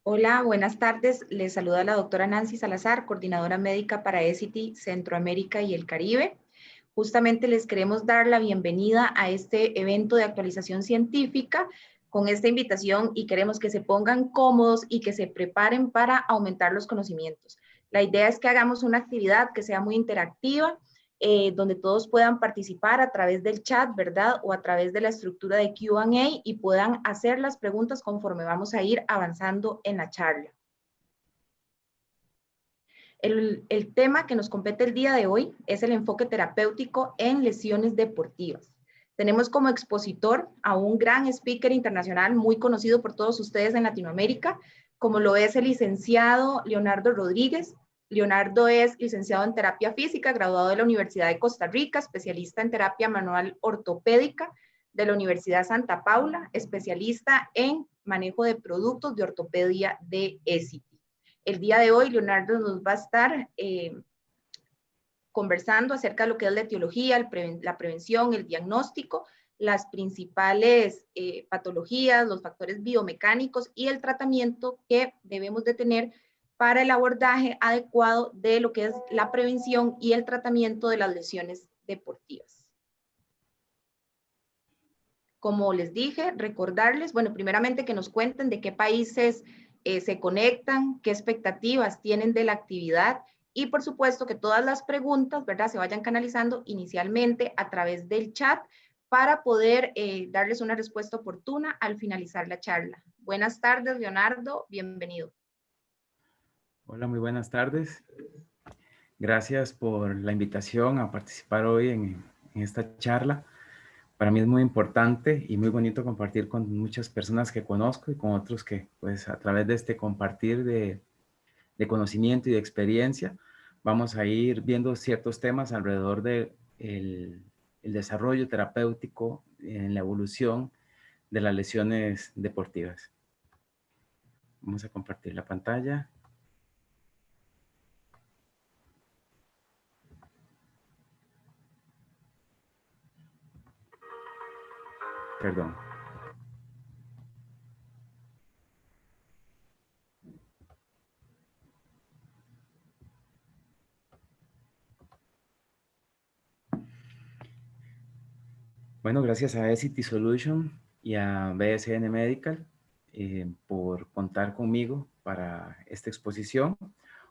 Hola, buenas tardes. Les saluda la doctora Nancy Salazar, coordinadora médica para ECITI Centroamérica y el Caribe. Justamente les queremos dar la bienvenida a este evento de actualización científica con esta invitación y queremos que se pongan cómodos y que se preparen para aumentar los conocimientos. La idea es que hagamos una actividad que sea muy interactiva, donde todos puedan participar a través del chat, ¿verdad? O a través de la estructura de Q&A y puedan hacer las preguntas conforme vamos a ir avanzando en la charla. El tema que nos compete el día de hoy es el enfoque terapéutico en lesiones deportivas. Tenemos como expositor a un gran speaker internacional muy conocido por todos ustedes en Latinoamérica, como lo es el licenciado Leonardo Rodríguez. Leonardo es licenciado en terapia física, graduado de la Universidad de Costa Rica, especialista en terapia manual ortopédica de la Universidad Santa Paula, especialista en manejo de productos de ortopedia de ECITI. El día de hoy, Leonardo nos va a estar conversando acerca de lo que es la etiología, la prevención, el diagnóstico, las principales patologías, los factores biomecánicos y el tratamiento que debemos de tener para el abordaje adecuado de lo que es la prevención y el tratamiento de las lesiones deportivas. Como les dije, recordarles, bueno, primeramente que nos cuenten de qué países se conectan, qué expectativas tienen de la actividad y por supuesto que todas las preguntas, ¿verdad?, se vayan canalizando inicialmente a través del chat para poder darles una respuesta oportuna al finalizar la charla. Buenas tardes, Leonardo, bienvenido. Hola, muy buenas tardes. Gracias por la invitación a participar hoy en esta charla. Para mí es muy importante y muy bonito compartir con muchas personas que conozco y con otros que, pues, a través de este compartir de conocimiento y de experiencia, vamos a ir viendo ciertos temas alrededor de el desarrollo terapéutico en la evolución de las lesiones deportivas. Vamos a compartir la pantalla. Perdón. Bueno, gracias a ECITI Solution y a BSN Medical por contar conmigo para esta exposición.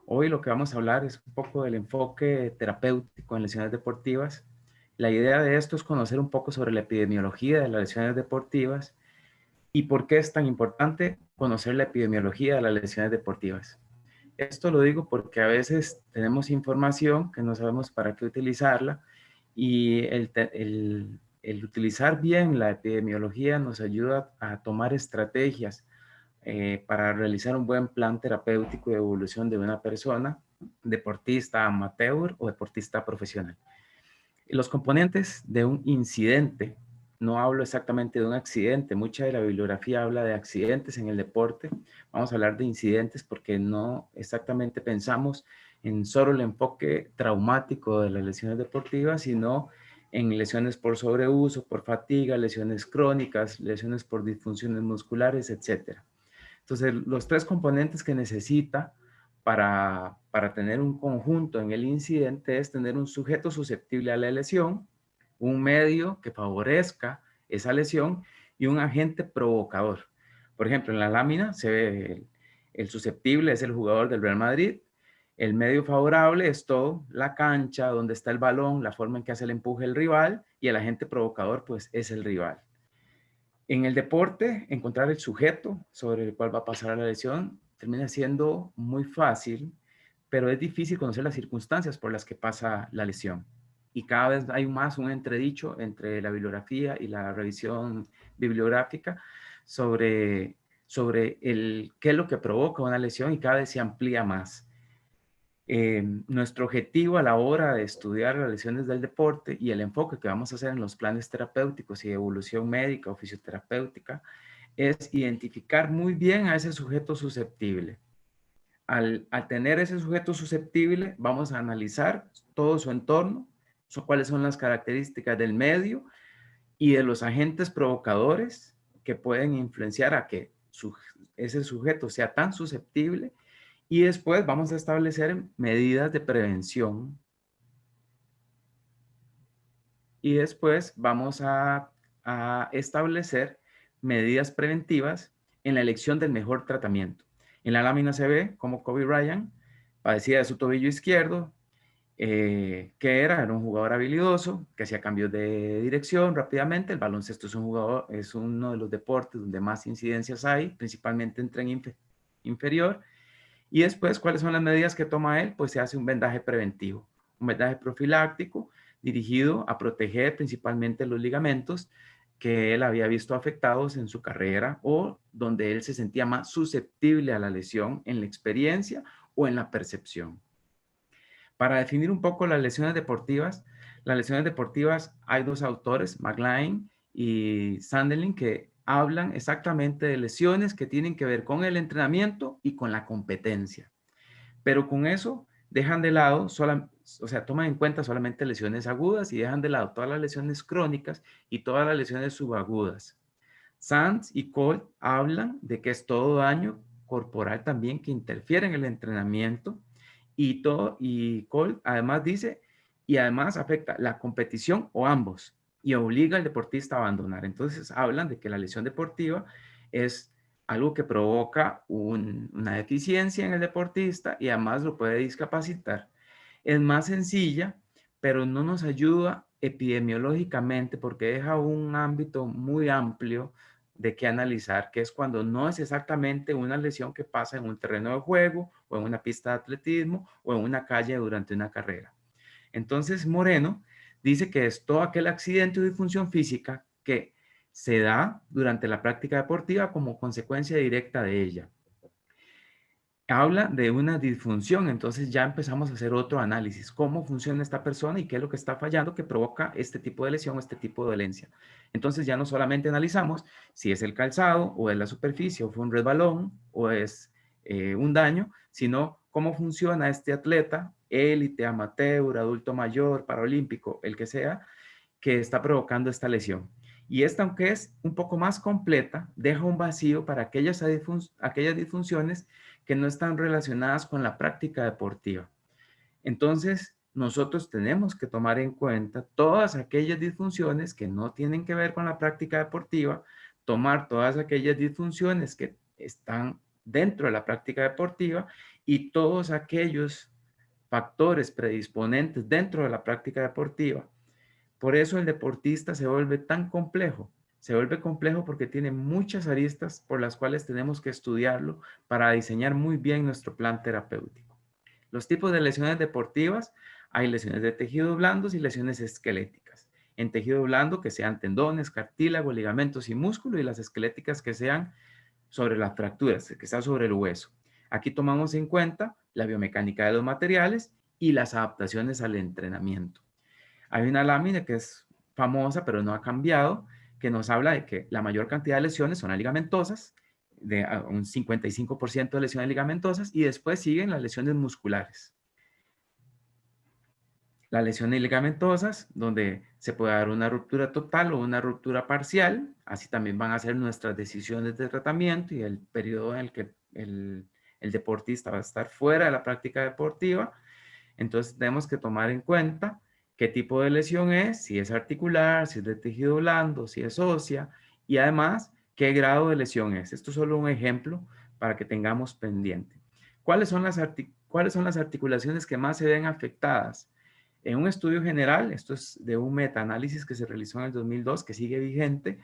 Hoy lo que vamos a hablar es un poco del enfoque terapéutico en lesiones deportivas. La idea de esto es conocer un poco sobre la epidemiología de las lesiones deportivas y por qué es tan importante conocer la epidemiología de las lesiones deportivas. Esto lo digo porque a veces tenemos información que no sabemos para qué utilizarla y el utilizar bien la epidemiología nos ayuda a tomar estrategias para realizar un buen plan terapéutico de evolución de una persona, deportista amateur o deportista profesional. Los componentes de un incidente, no hablo exactamente de un accidente, mucha de la bibliografía habla de accidentes en el deporte, vamos a hablar de incidentes porque no exactamente pensamos en solo el enfoque traumático de las lesiones deportivas, sino en lesiones por sobreuso, por fatiga, lesiones crónicas, lesiones por disfunciones musculares, etc. Entonces, los tres componentes que necesita para tener un conjunto en el incidente es tener un sujeto susceptible a la lesión, un medio que favorezca esa lesión y un agente provocador. Por ejemplo, en la lámina se ve el susceptible es el jugador del Real Madrid, el medio favorable es todo, la cancha, donde está el balón, la forma en que hace el empuje el rival y el agente provocador pues es el rival. En el deporte, encontrar el sujeto sobre el cual va a pasar la lesión termina siendo muy fácil, pero es difícil conocer las circunstancias por las que pasa la lesión. Y cada vez hay más un entredicho entre la bibliografía y la revisión bibliográfica sobre qué es lo que provoca una lesión y cada vez se amplía más. Nuestro objetivo a la hora de estudiar las lesiones del deporte y el enfoque que vamos a hacer en los planes terapéuticos y de evolución médica o fisioterapéutica es identificar muy bien a ese sujeto susceptible. Al tener ese sujeto susceptible, vamos a analizar todo su entorno, cuáles son las características del medio y de los agentes provocadores que pueden influenciar a que ese sujeto sea tan susceptible, y después vamos a establecer medidas de prevención, y después vamos a establecer medidas preventivas en la elección del mejor tratamiento. En la lámina se ve cómo Kobe Bryant padecía de su tobillo izquierdo, que era un jugador habilidoso, que hacía cambios de dirección rápidamente. El baloncesto es uno de los deportes donde más incidencias hay, principalmente en tren inferior. Y después, ¿cuáles son las medidas que toma él? Pues se hace un vendaje preventivo, un vendaje profiláctico dirigido a proteger principalmente los ligamentos que él había visto afectados en su carrera o donde él se sentía más susceptible a la lesión en la experiencia o en la percepción. Para definir un poco las lesiones deportivas hay dos autores, McLean y Sandelin, que hablan exactamente de lesiones que tienen que ver con el entrenamiento y con la competencia. Pero con eso dejan de lado, toman en cuenta solamente lesiones agudas y dejan de lado todas las lesiones crónicas y todas las lesiones subagudas. Sands y Cole hablan de que es todo daño corporal también que interfiere en el entrenamiento, y Cole además dice, y además afecta la competición o ambos, y obliga al deportista a abandonar. Entonces hablan de que la lesión deportiva es algo que provoca una deficiencia en el deportista y además lo puede discapacitar. Es más sencilla, pero no nos ayuda epidemiológicamente porque deja un ámbito muy amplio de qué analizar, que es cuando no es exactamente una lesión que pasa en un terreno de juego o en una pista de atletismo o en una calle durante una carrera. Entonces, Moreno dice que es todo aquel accidente o disfunción física que se da durante la práctica deportiva como consecuencia directa de ella. Habla de una disfunción, entonces ya empezamos a hacer otro análisis, cómo funciona esta persona y qué es lo que está fallando que provoca este tipo de lesión, este tipo de dolencia. Entonces ya no solamente analizamos si es el calzado o es la superficie o fue un resbalón o es un daño, sino cómo funciona este atleta, élite, amateur, adulto mayor, paralímpico, el que sea, que está provocando esta lesión. Y esta, aunque es un poco más completa, deja un vacío para aquellas disfunciones que no están relacionadas con la práctica deportiva. Entonces, nosotros tenemos que tomar en cuenta todas aquellas disfunciones que no tienen que ver con la práctica deportiva, tomar todas aquellas disfunciones que están dentro de la práctica deportiva y todos aquellos factores predisponentes dentro de la práctica deportiva. Por eso el deportista se vuelve tan complejo. Se vuelve complejo porque tiene muchas aristas por las cuales tenemos que estudiarlo para diseñar muy bien nuestro plan terapéutico. Los tipos de lesiones deportivas: hay lesiones de tejidos blandos y lesiones esqueléticas. En tejido blando, que sean tendones, cartílago, ligamentos y músculo, y las esqueléticas que sean sobre las fracturas, que sean sobre el hueso. Aquí tomamos en cuenta la biomecánica de los materiales y las adaptaciones al entrenamiento. Hay una lámina que es famosa, pero no ha cambiado, que nos habla de que la mayor cantidad de lesiones son las ligamentosas, de un 55% de lesiones ligamentosas, y después siguen las lesiones musculares. Las lesiones ligamentosas, donde se puede dar una ruptura total o una ruptura parcial, así también van a ser nuestras decisiones de tratamiento y el periodo en el que el deportista va a estar fuera de la práctica deportiva. Entonces tenemos que tomar en cuenta qué tipo de lesión es, si es articular, si es de tejido blando, si es ósea, y además qué grado de lesión es. Esto es solo un ejemplo para que tengamos pendiente. ¿Cuáles son las articulaciones que más se ven afectadas? En un estudio general, esto es de un metaanálisis que se realizó en el 2002, que sigue vigente,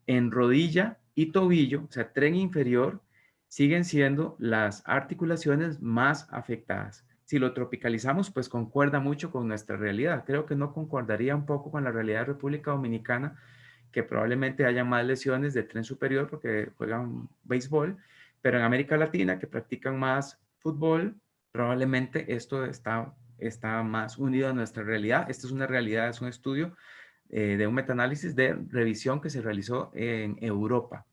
en rodilla y tobillo, o sea, tren inferior, siguen siendo las articulaciones más afectadas. Si lo tropicalizamos, pues concuerda mucho con nuestra realidad. Creo que no concordaría un poco con la realidad de República Dominicana, que probablemente haya más lesiones de tren superior porque juegan béisbol, pero en América Latina, que practican más fútbol, probablemente esto está más unido a nuestra realidad. Esta es una realidad, es un estudio de un metaanálisis de revisión que se realizó en Europa.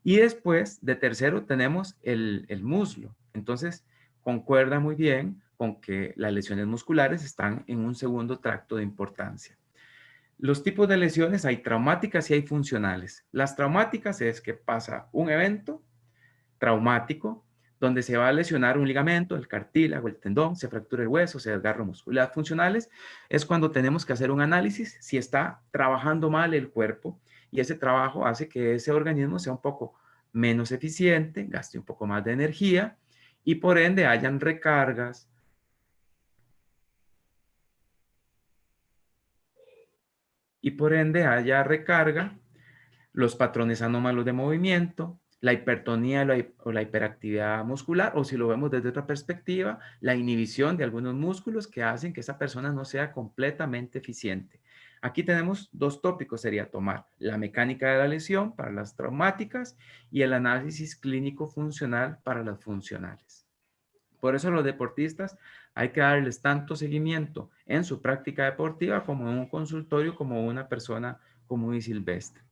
Y después, de tercero, tenemos el muslo. Entonces, concuerda muy bien con que las lesiones musculares están en un segundo tracto de importancia. Los tipos de lesiones hay traumáticas y hay funcionales. Las traumáticas es que pasa un evento traumático donde se va a lesionar un ligamento, el cartílago, el tendón, se fractura el hueso, se desgarra un músculo. Las funcionales es cuando tenemos que hacer un análisis si está trabajando mal el cuerpo y ese trabajo hace que ese organismo sea un poco menos eficiente, gaste un poco más de energía y por ende hayan recargas, haya recarga, los patrones anómalos de movimiento, la hipertonía o la hiperactividad muscular, o si lo vemos desde otra perspectiva, la inhibición de algunos músculos que hacen que esa persona no sea completamente eficiente. Aquí tenemos dos tópicos, sería tomar la mecánica de la lesión para las traumáticas y el análisis clínico funcional para las funcionales. Por eso los deportistas hay que darles tanto seguimiento en su práctica deportiva como en un consultorio, como una persona común y silvestre.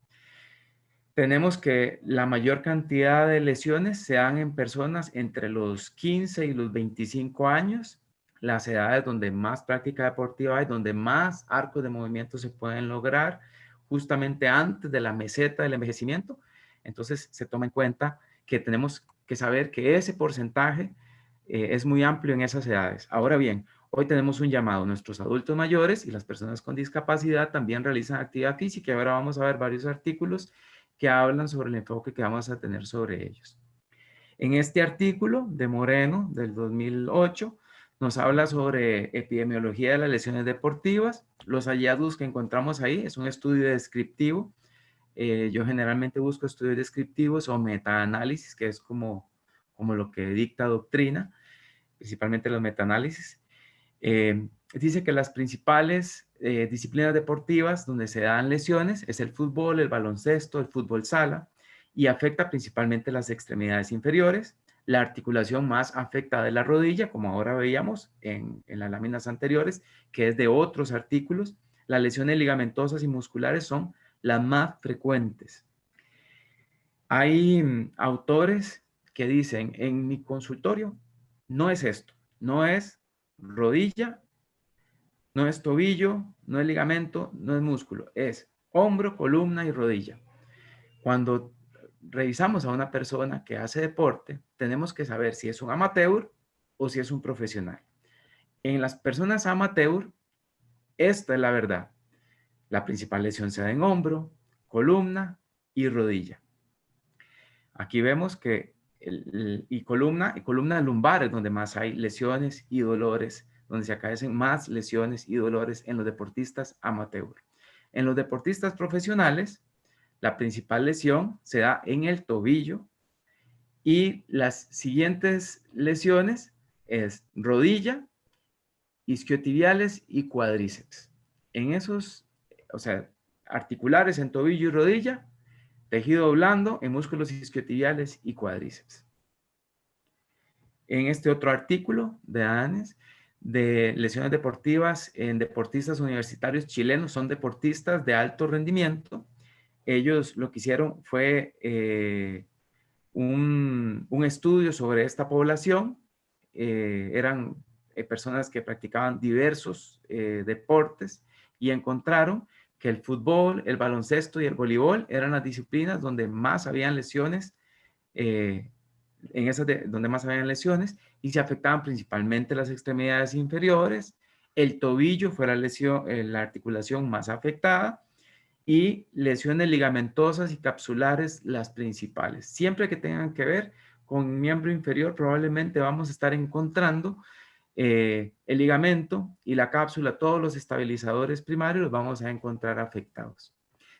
Tenemos que la mayor cantidad de lesiones se dan en personas entre los 15 y los 25 años, las edades donde más práctica deportiva hay, donde más arcos de movimiento se pueden lograr, justamente antes de la meseta del envejecimiento. Entonces se toma en cuenta que tenemos que saber que ese porcentaje es muy amplio en esas edades. Ahora bien, hoy tenemos un llamado. Nuestros adultos mayores y las personas con discapacidad también realizan actividad física. Y ahora vamos a ver varios artículos que hablan sobre el enfoque que vamos a tener sobre ellos. En este artículo de Moreno del 2008 nos habla sobre epidemiología de las lesiones deportivas. Los hallazgos que encontramos ahí es un estudio descriptivo. Yo generalmente busco estudios descriptivos o metaanálisis, que es como lo que dicta doctrina, principalmente los metaanálisis. Dice que las principales disciplinas deportivas donde se dan lesiones es el fútbol, el baloncesto, el fútbol sala, y afecta principalmente las extremidades inferiores. La articulación más afectada es la rodilla, como ahora veíamos en las láminas anteriores, que es de otros artículos. Las lesiones ligamentosas y musculares son las más frecuentes. Hay autores que dicen, en mi consultorio no es esto, no es rodilla, no es tobillo, no es ligamento, no es músculo, es hombro, columna y rodilla. Cuando revisamos a una persona que hace deporte, tenemos que saber si es un amateur o si es un profesional. En las personas amateur, esta es la verdad. La principal lesión se da en hombro, columna y rodilla. Aquí vemos que columna lumbar es donde más hay lesiones y dolores, donde se acaecen más lesiones y dolores en los deportistas amateur. En los deportistas profesionales, la principal lesión se da en el tobillo y las siguientes lesiones es rodilla, isquiotibiales y cuádriceps. En esos, o sea, articulares en tobillo y rodilla, tejido blando en músculos isquiotibiales y cuádriceps. En este otro artículo de ANES, de lesiones deportivas en deportistas universitarios chilenos, son deportistas de alto rendimiento. Ellos lo que hicieron fue un estudio sobre esta población. Eran personas que practicaban diversos deportes y encontraron que el fútbol, el baloncesto y el voleibol eran las disciplinas donde más habían lesiones, donde más habían lesiones y se afectaban principalmente las extremidades inferiores. El tobillo fue la articulación más afectada y lesiones ligamentosas y capsulares las principales. Siempre que tengan que ver con miembro inferior, probablemente vamos a estar encontrando el ligamento y la cápsula, todos los estabilizadores primarios los vamos a encontrar afectados.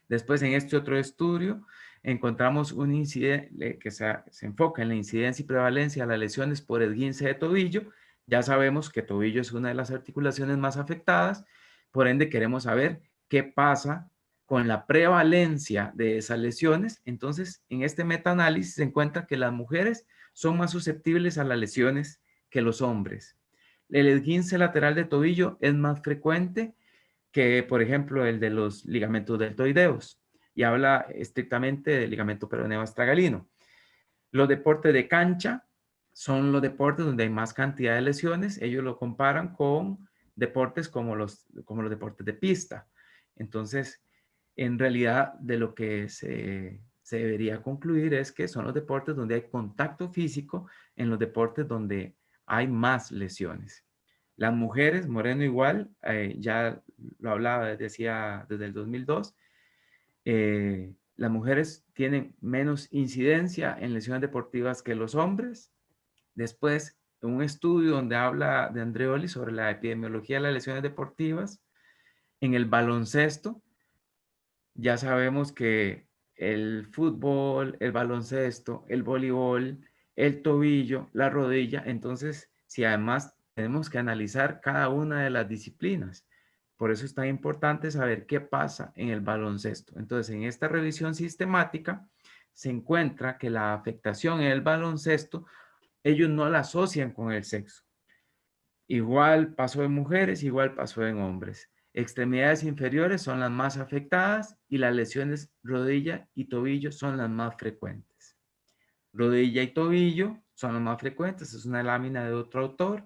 Después, en este otro estudio, encontramos un incidente que se enfoca en la incidencia y prevalencia de las lesiones por esguince de tobillo. Ya sabemos que tobillo es una de las articulaciones más afectadas, por ende queremos saber qué pasa con la prevalencia de esas lesiones. Entonces, en este metaanálisis se encuentra que las mujeres son más susceptibles a las lesiones que los hombres. El esguince lateral de tobillo es más frecuente que, por ejemplo, el de los ligamentos deltoideos, y habla estrictamente del ligamento peroneo astragalino. Los deportes de cancha son los deportes donde hay más cantidad de lesiones. Ellos lo comparan con deportes como los deportes de pista. Entonces, en realidad, de lo que se debería concluir es que son los deportes donde hay contacto físico, en los deportes donde hay más lesiones. Las mujeres, Moreno igual, ya lo hablaba, decía desde el 2002, las mujeres tienen menos incidencia en lesiones deportivas que los hombres. Después, un estudio donde habla de Andreoli sobre la epidemiología de las lesiones deportivas, en el baloncesto, ya sabemos que el fútbol, el baloncesto, el voleibol, el tobillo, la rodilla, entonces, si además tenemos que analizar cada una de las disciplinas. Por eso es tan importante saber qué pasa en el baloncesto. Entonces, en esta revisión sistemática se encuentra que la afectación en el baloncesto, ellos no la asocian con el sexo. Igual pasó en mujeres, igual pasó en hombres. Extremidades inferiores son las más afectadas y las lesiones rodilla y tobillo son las más frecuentes. Rodilla y tobillo son las más frecuentes, es una lámina de otro autor.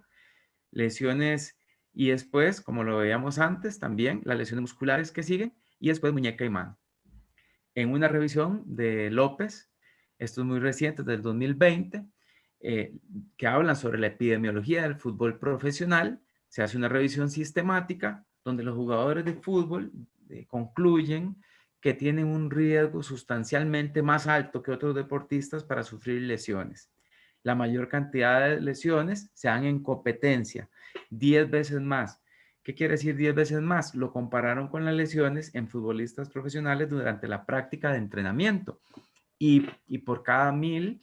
Lesiones y después, como lo veíamos antes, también las lesiones musculares que siguen y después muñeca y mano. En una revisión de López, esto es muy reciente, del 2020, eh, que hablan sobre la epidemiología del fútbol profesional, se hace una revisión sistemática donde los jugadores de fútbol concluyen que tienen un riesgo sustancialmente más alto que otros deportistas para sufrir lesiones. La mayor cantidad de lesiones se dan en competencia, 10 veces más. ¿Qué quiere decir 10 veces más? Lo compararon con las lesiones en futbolistas profesionales durante la práctica de entrenamiento. Y por cada 1000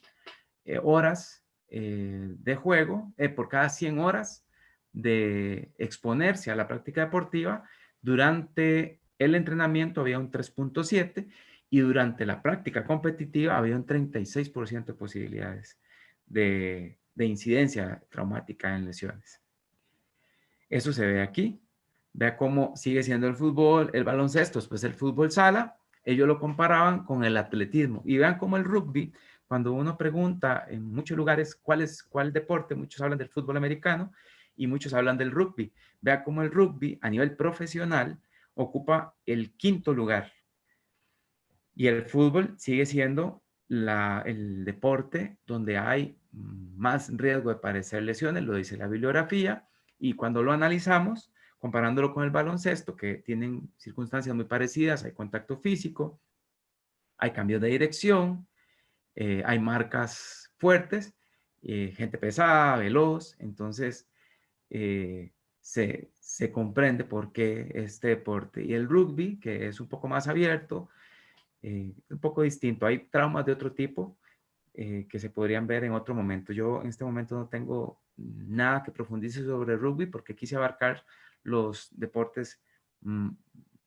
horas de juego, por cada 100 horas de exponerse a la práctica deportiva, durante el entrenamiento había un 3.7 y durante la práctica competitiva había un 36% de posibilidades de incidencia traumática en lesiones. Eso se ve aquí. Vea cómo sigue siendo el fútbol, el baloncesto, después el fútbol sala. Ellos lo comparaban con el atletismo. Y vean cómo el rugby, cuando uno pregunta en muchos lugares cuál deporte, muchos hablan del fútbol americano y muchos hablan del rugby. Vea cómo el rugby a nivel profesional ocupa el 5º lugar. Y el fútbol sigue siendo el deporte donde hay más riesgo de padecer lesiones, lo dice la bibliografía, y cuando lo analizamos, comparándolo con el baloncesto, que tienen circunstancias muy parecidas, hay contacto físico, hay cambios de dirección, hay marcas fuertes, gente pesada, veloz, entonces se comprende por qué este deporte. Y el rugby, que es un poco más abierto, un poco distinto. Hay traumas de otro tipo que se podrían ver en otro momento. Yo en este momento no tengo nada que profundice sobre el rugby porque quise abarcar los deportes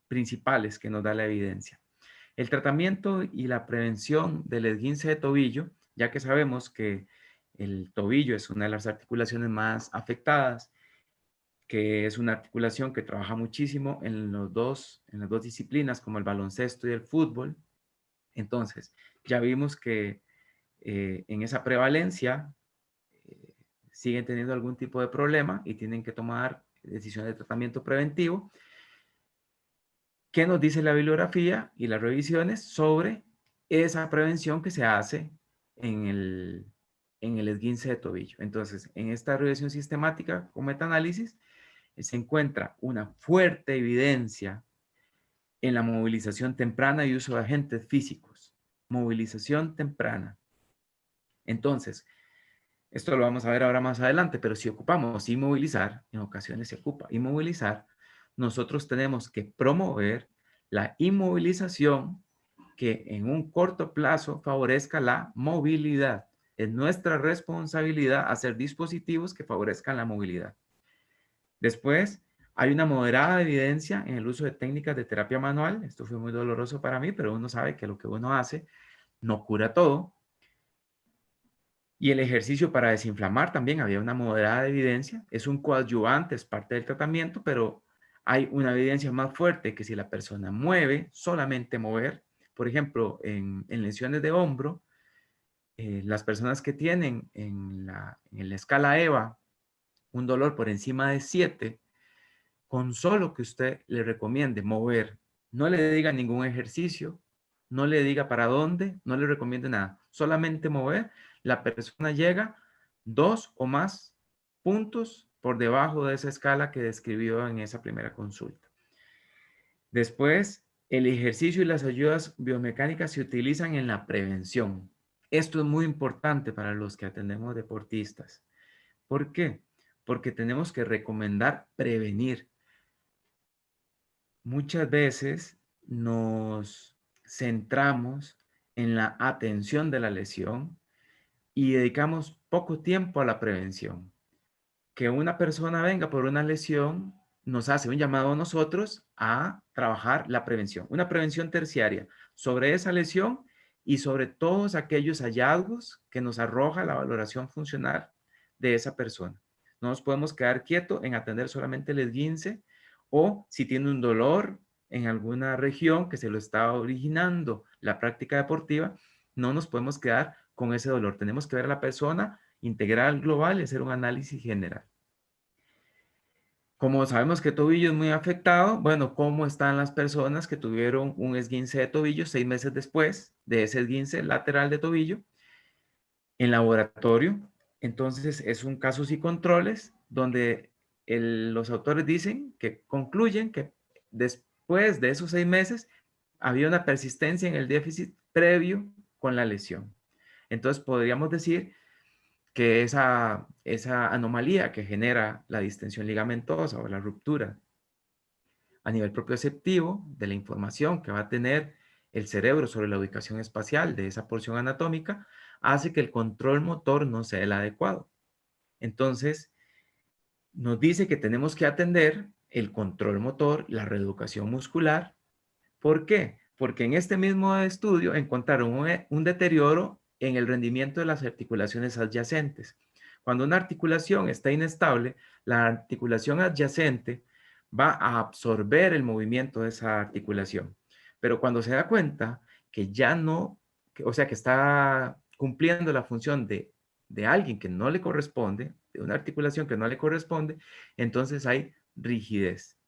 principales que nos da la evidencia. El tratamiento y la prevención del esguince de tobillo, ya que sabemos que el tobillo es una de las articulaciones más afectadas, que es una articulación que trabaja muchísimo en las dos disciplinas como el baloncesto y el fútbol. Entonces, ya vimos que en esa prevalencia eh, siguen teniendo algún tipo de problema y tienen que tomar decisiones de tratamiento preventivo. ¿Qué nos dice la bibliografía y las revisiones sobre esa prevención que se hace en el esguince de tobillo? Entonces, en esta revisión sistemática con metaanálisis se encuentra una fuerte evidencia en la movilización temprana y uso de agentes físicos. Movilización temprana. Entonces, esto lo vamos a ver ahora más adelante, pero si ocupamos inmovilizar, en ocasiones se ocupa inmovilizar, nosotros tenemos que promover la inmovilización que en un corto plazo favorezca la movilidad. Es nuestra responsabilidad hacer dispositivos que favorezcan la movilidad. Después, hay una moderada evidencia en el uso de técnicas de terapia manual. Esto fue muy doloroso para mí, pero uno sabe que lo que uno hace no cura todo. Y el ejercicio para desinflamar también había una moderada evidencia. Es un coadyuvante, es parte del tratamiento, pero hay una evidencia más fuerte que si la persona mueve, solamente mover, por ejemplo, en lesiones de hombro, las personas que tienen en la escala EVA un dolor por encima de 7, con solo que usted le recomiende mover No le diga ningún ejercicio, no le diga para dónde, no le recomiende nada. Solamente mover, la persona llega 2 o más puntos por debajo de esa escala que describió en esa primera consulta. Después, el ejercicio y las ayudas biomecánicas se utilizan en la prevención. Esto es muy importante para los que atendemos deportistas. ¿Por qué? Porque tenemos que recomendar prevenir. Muchas veces nos centramos en la atención de la lesión y dedicamos poco tiempo a la prevención. Que una persona venga por una lesión nos hace un llamado a nosotros a trabajar la prevención, una prevención terciaria sobre esa lesión y sobre todos aquellos hallazgos que nos arroja la valoración funcional de esa persona. No nos podemos quedar quietos en atender solamente el esguince o si tiene un dolor en alguna región que se lo está originando la práctica deportiva, no nos podemos quedar con ese dolor. Tenemos que ver a la persona integral global y hacer un análisis general. Como sabemos que tobillo es muy afectado, bueno, ¿cómo están las personas que tuvieron un esguince de tobillo 6 meses después de ese esguince lateral de tobillo en laboratorio? Entonces, es un casos y controles donde los autores dicen que concluyen que después de esos 6 meses había una persistencia en el déficit previo con la lesión. Entonces, podríamos decir que esa anomalía que genera la distensión ligamentosa o la ruptura a nivel propioceptivo de la información que va a tener el cerebro sobre la ubicación espacial de esa porción anatómica, hace que el control motor no sea el adecuado. Entonces, nos dice que tenemos que atender el control motor, la reeducación muscular. ¿Por qué? Porque en este mismo estudio encontraron un deterioro en el rendimiento de las articulaciones adyacentes. Cuando una articulación está inestable, la articulación adyacente va a absorber el movimiento de esa articulación. Pero cuando se da cuenta que ya no, o sea, que está cumpliendo la función de alguien que no le corresponde, de una articulación que no le corresponde, entonces hay rigidez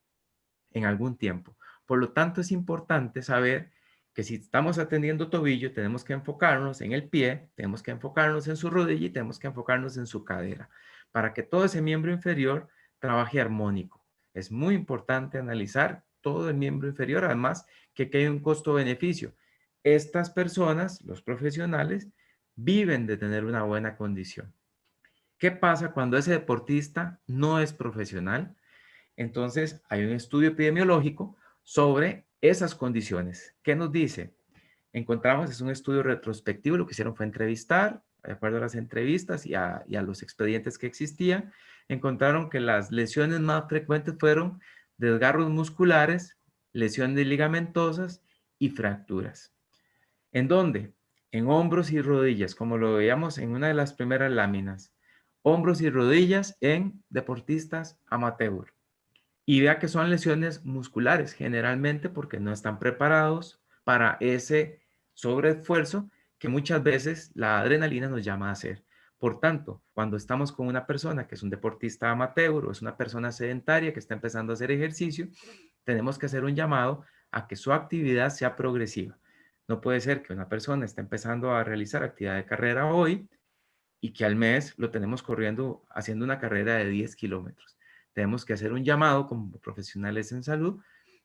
en algún tiempo. Por lo tanto, es importante saber que si estamos atendiendo tobillo, tenemos que enfocarnos en el pie, tenemos que enfocarnos en su rodilla y tenemos que enfocarnos en su cadera, para que todo ese miembro inferior trabaje armónico. Es muy importante analizar todo el miembro inferior, además que hay un costo-beneficio. Estas personas, los profesionales, viven de tener una buena condición. ¿Qué pasa cuando ese deportista no es profesional? Entonces, hay un estudio epidemiológico sobre esas condiciones. ¿Qué nos dice? Encontramos, es un estudio retrospectivo, lo que hicieron fue entrevistar, de acuerdo a las entrevistas y a los expedientes que existían, encontraron que las lesiones más frecuentes fueron desgarros musculares, lesiones ligamentosas y fracturas. ¿En dónde? En hombros y rodillas, como lo veíamos en una de las primeras láminas. Hombros y rodillas en deportistas amateur. Y vea que son lesiones musculares, generalmente porque no están preparados para ese sobreesfuerzo que muchas veces la adrenalina nos llama a hacer. Por tanto, cuando estamos con una persona que es un deportista amateur o es una persona sedentaria que está empezando a hacer ejercicio, tenemos que hacer un llamado a que su actividad sea progresiva. No puede ser que una persona esté empezando a realizar actividad de carrera hoy y que al mes lo tenemos corriendo, haciendo una carrera de 10 kilómetros. Tenemos que hacer un llamado como profesionales en salud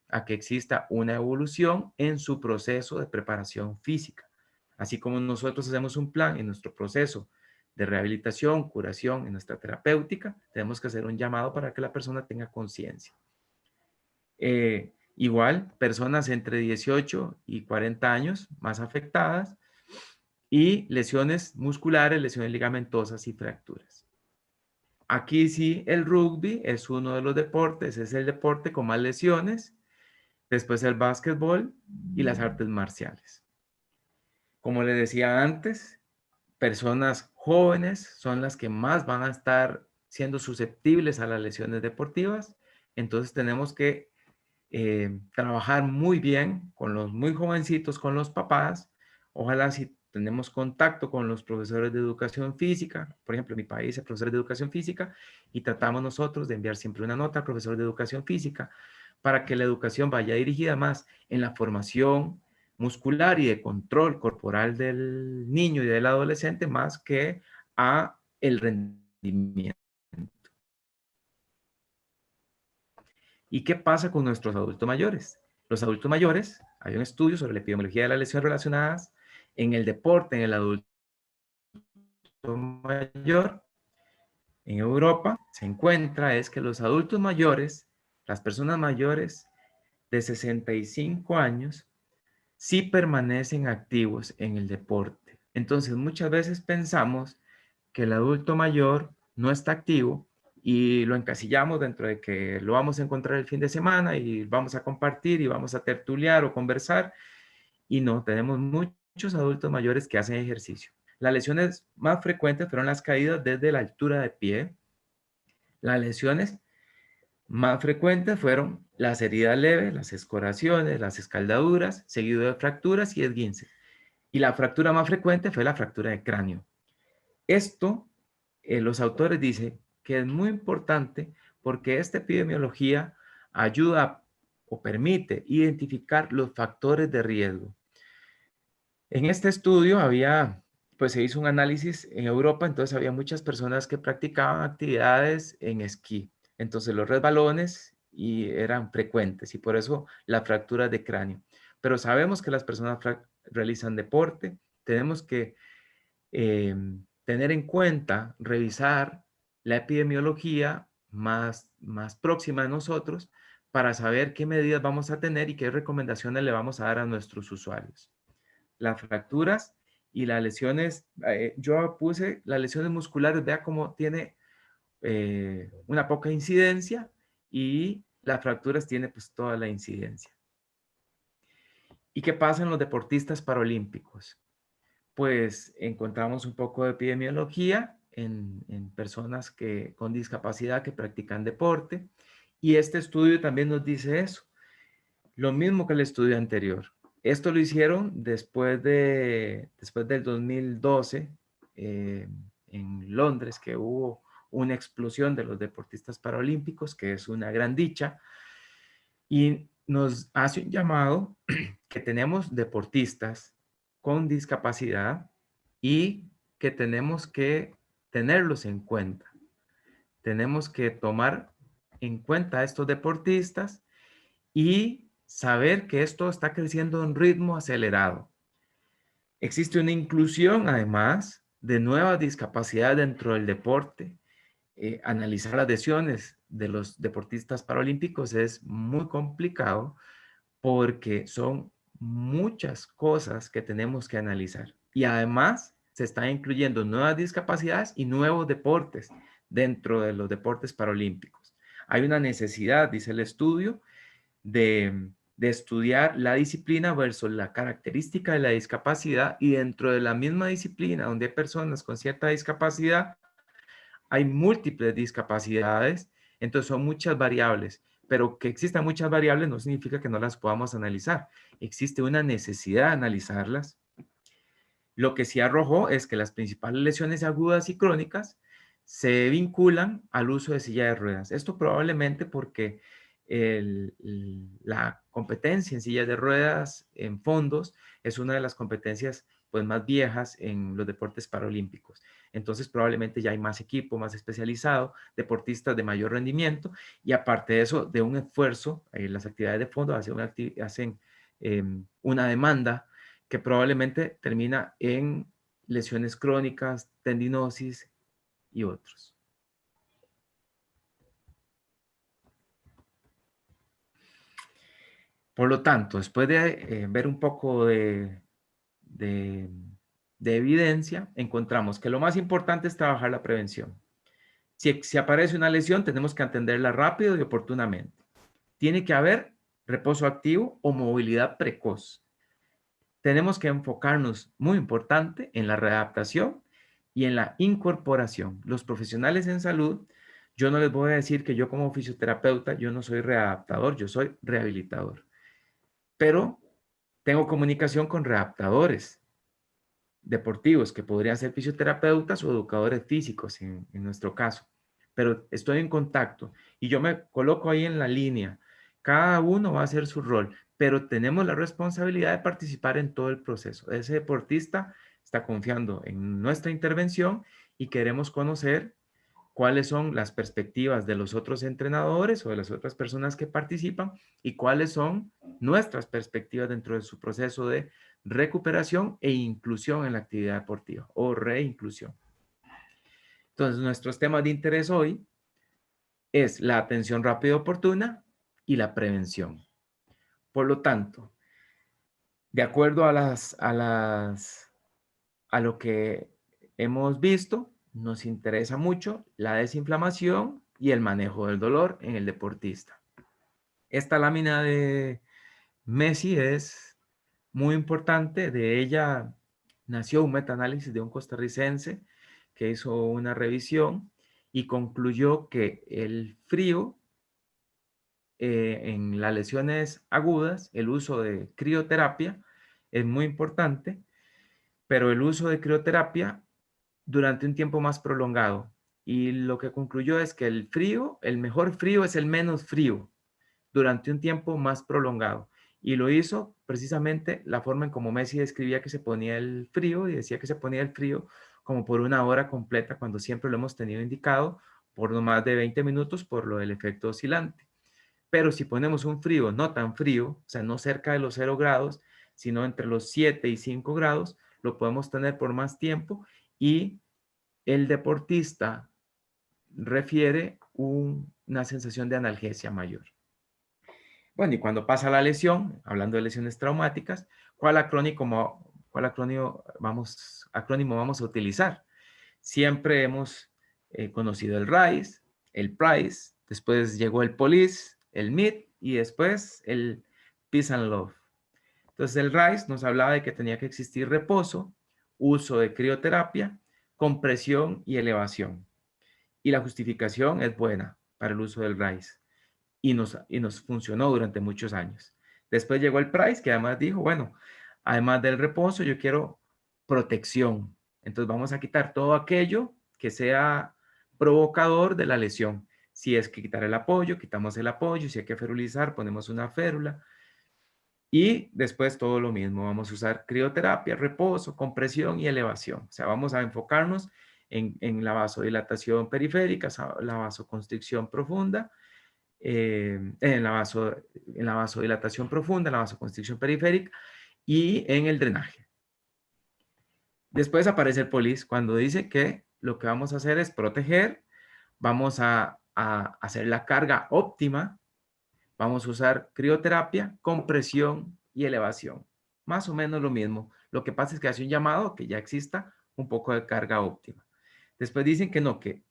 a que exista una evolución en su proceso de preparación física. Así como nosotros hacemos un plan en nuestro proceso de rehabilitación, curación, en nuestra terapéutica, tenemos que hacer un llamado para que la persona tenga conciencia. Igual, personas entre 18 y 40 años más afectadas, y lesiones musculares, lesiones ligamentosas y fracturas. Aquí sí, el rugby es uno de los deportes, es el deporte con más lesiones, después el básquetbol y las artes marciales. Como les decía antes, personas jóvenes son las que más van a estar siendo susceptibles a las lesiones deportivas, entonces tenemos que trabajar muy bien con los muy jovencitos, con los papás. Ojalá si tenemos contacto con los profesores de educación física, por ejemplo, en mi país hay profesores de educación física y tratamos nosotros de enviar siempre una nota al profesor de educación física para que la educación vaya dirigida más en la formación muscular y de control corporal del niño y del adolescente más que a el rendimiento. ¿Y qué pasa con nuestros adultos mayores? Los adultos mayores, hay un estudio sobre la epidemiología de las lesiones relacionadas en el deporte en el adulto mayor. En Europa se encuentra es que los adultos mayores, las personas mayores de 65 años, sí permanecen activos en el deporte. Entonces, muchas veces pensamos que el adulto mayor no está activo y lo encasillamos dentro de que lo vamos a encontrar el fin de semana y vamos a compartir y vamos a tertuliar o conversar. Y no, tenemos muchos adultos mayores que hacen ejercicio. Las lesiones más frecuentes fueron las caídas desde la altura de pie. Las lesiones más frecuentes fueron las heridas leves, las escoraciones, las escaldaduras, seguido de fracturas y esguinces. Y la fractura más frecuente fue la fractura de cráneo. Esto, los autores dicen que es muy importante porque esta epidemiología ayuda o permite identificar los factores de riesgo. En este estudio pues se hizo un análisis en Europa, entonces había muchas personas que practicaban actividades en esquí. Entonces los resbalones eran frecuentes y por eso las fracturas de cráneo. Pero sabemos que las personas realizan deporte, tenemos que eh, tener en cuenta, revisar la epidemiología más próxima a nosotros para saber qué medidas vamos a tener y qué recomendaciones le vamos a dar a nuestros usuarios. Las fracturas y las lesiones, yo puse las lesiones musculares, vea cómo tiene una poca incidencia y las fracturas tiene pues toda la incidencia. ¿Y qué pasa en los deportistas paralímpicos? Pues encontramos un poco de epidemiología en personas con discapacidad que practican deporte y este estudio también nos dice eso, lo mismo que el estudio anterior. Esto lo hicieron después del 2012 en Londres, que hubo una explosión de los deportistas paralímpicos, que es una gran dicha, y nos hace un llamado que tenemos deportistas con discapacidad y que tenemos que tenerlos en cuenta. Tenemos que tomar en cuenta a estos deportistas y saber que esto está creciendo a un ritmo acelerado. Existe una inclusión, además, de nuevas discapacidades dentro del deporte. Analizar las lesiones de los deportistas paralímpicos es muy complicado porque son muchas cosas que tenemos que analizar. Y además se están incluyendo nuevas discapacidades y nuevos deportes dentro de los deportes paralímpicos. Hay una necesidad, dice el estudio, de estudiar la disciplina versus la característica de la discapacidad y dentro de la misma disciplina donde hay personas con cierta discapacidad, hay múltiples discapacidades, entonces son muchas variables, pero que existan muchas variables no significa que no las podamos analizar. Existe una necesidad de analizarlas. Lo que sí arrojó es que las principales lesiones agudas y crónicas se vinculan al uso de silla de ruedas. Esto probablemente porque la competencia en sillas de ruedas en fondos es una de las competencias pues, más viejas en los deportes paralímpicos. Entonces probablemente ya hay más equipo, más especializado, deportistas de mayor rendimiento y aparte de eso, de un esfuerzo, las actividades de fondo hacen una demanda que probablemente termina en lesiones crónicas, tendinosis y otros. Por lo tanto, después de ver un poco de evidencia, encontramos que lo más importante es trabajar la prevención. Si aparece una lesión, tenemos que atenderla rápido y oportunamente. Tiene que haber reposo activo o movilidad precoz. Tenemos que enfocarnos, muy importante, en la readaptación y en la incorporación. Los profesionales en salud, yo no les voy a decir que yo como fisioterapeuta, yo no soy readaptador, yo soy rehabilitador. Pero tengo comunicación con readaptadores deportivos que podrían ser fisioterapeutas o educadores físicos en nuestro caso. Pero estoy en contacto y yo me coloco ahí en la línea Cada uno va a hacer su rol, pero tenemos la responsabilidad de participar en todo el proceso. Ese deportista está confiando en nuestra intervención y queremos conocer cuáles son las perspectivas de los otros entrenadores o de las otras personas que participan y cuáles son nuestras perspectivas dentro de su proceso de recuperación e inclusión en la actividad deportiva o reinclusión. Entonces, nuestros temas de interés hoy es la atención rápida y oportuna y la prevención. Por lo tanto, de acuerdo a lo que hemos visto, nos interesa mucho la desinflamación y el manejo del dolor en el deportista. Esta lámina de Messi es muy importante. De ella nació un metaanálisis de un costarricense que hizo una revisión y concluyó que el frío en las lesiones agudas, el uso de crioterapia es muy importante, pero el uso de crioterapia durante un tiempo más prolongado. Y lo que concluyó es que el frío, el mejor frío es el menos frío durante un tiempo más prolongado. Y lo hizo precisamente la forma en como Messi describía que se ponía el frío y decía que se ponía el frío como por una hora completa cuando siempre lo hemos tenido indicado por no más de 20 minutos por lo del efecto oscilante. Pero si ponemos un frío no tan frío, o sea, no cerca de los 0 grados, sino entre los 7 y 5 grados, lo podemos tener por más tiempo y el deportista refiere una sensación de analgesia mayor. Bueno, y cuando pasa la lesión, hablando de lesiones traumáticas, ¿cuál acrónimo vamos a utilizar? Siempre hemos conocido el RICE, el PRICE, después llegó el POLICE, el MIT y después el Peace and Love. Entonces el RICE nos hablaba de que tenía que existir reposo, uso de crioterapia, compresión y elevación. Y la justificación es buena para el uso del RICE y nos funcionó durante muchos años. Después llegó el Price, que además dijo, bueno, además del reposo, yo quiero protección. Entonces vamos a quitar todo aquello que sea provocador de la lesión. Si es que quitar el apoyo, quitamos el apoyo. Si hay que ferulizar, ponemos una férula. Y después todo lo mismo. Vamos a usar crioterapia, reposo, compresión y elevación. O sea, vamos a enfocarnos en la vasodilatación periférica, la vasoconstricción profunda, en la vasodilatación profunda, en la vasoconstricción periférica y en el drenaje. Después aparece el POLICE cuando dice que lo que vamos a hacer es proteger, vamos a hacer la carga óptima, vamos a usar crioterapia, compresión y elevación. Más o menos lo mismo. Lo que pasa es que hace un llamado que ya exista un poco de carga óptima. Después dicen que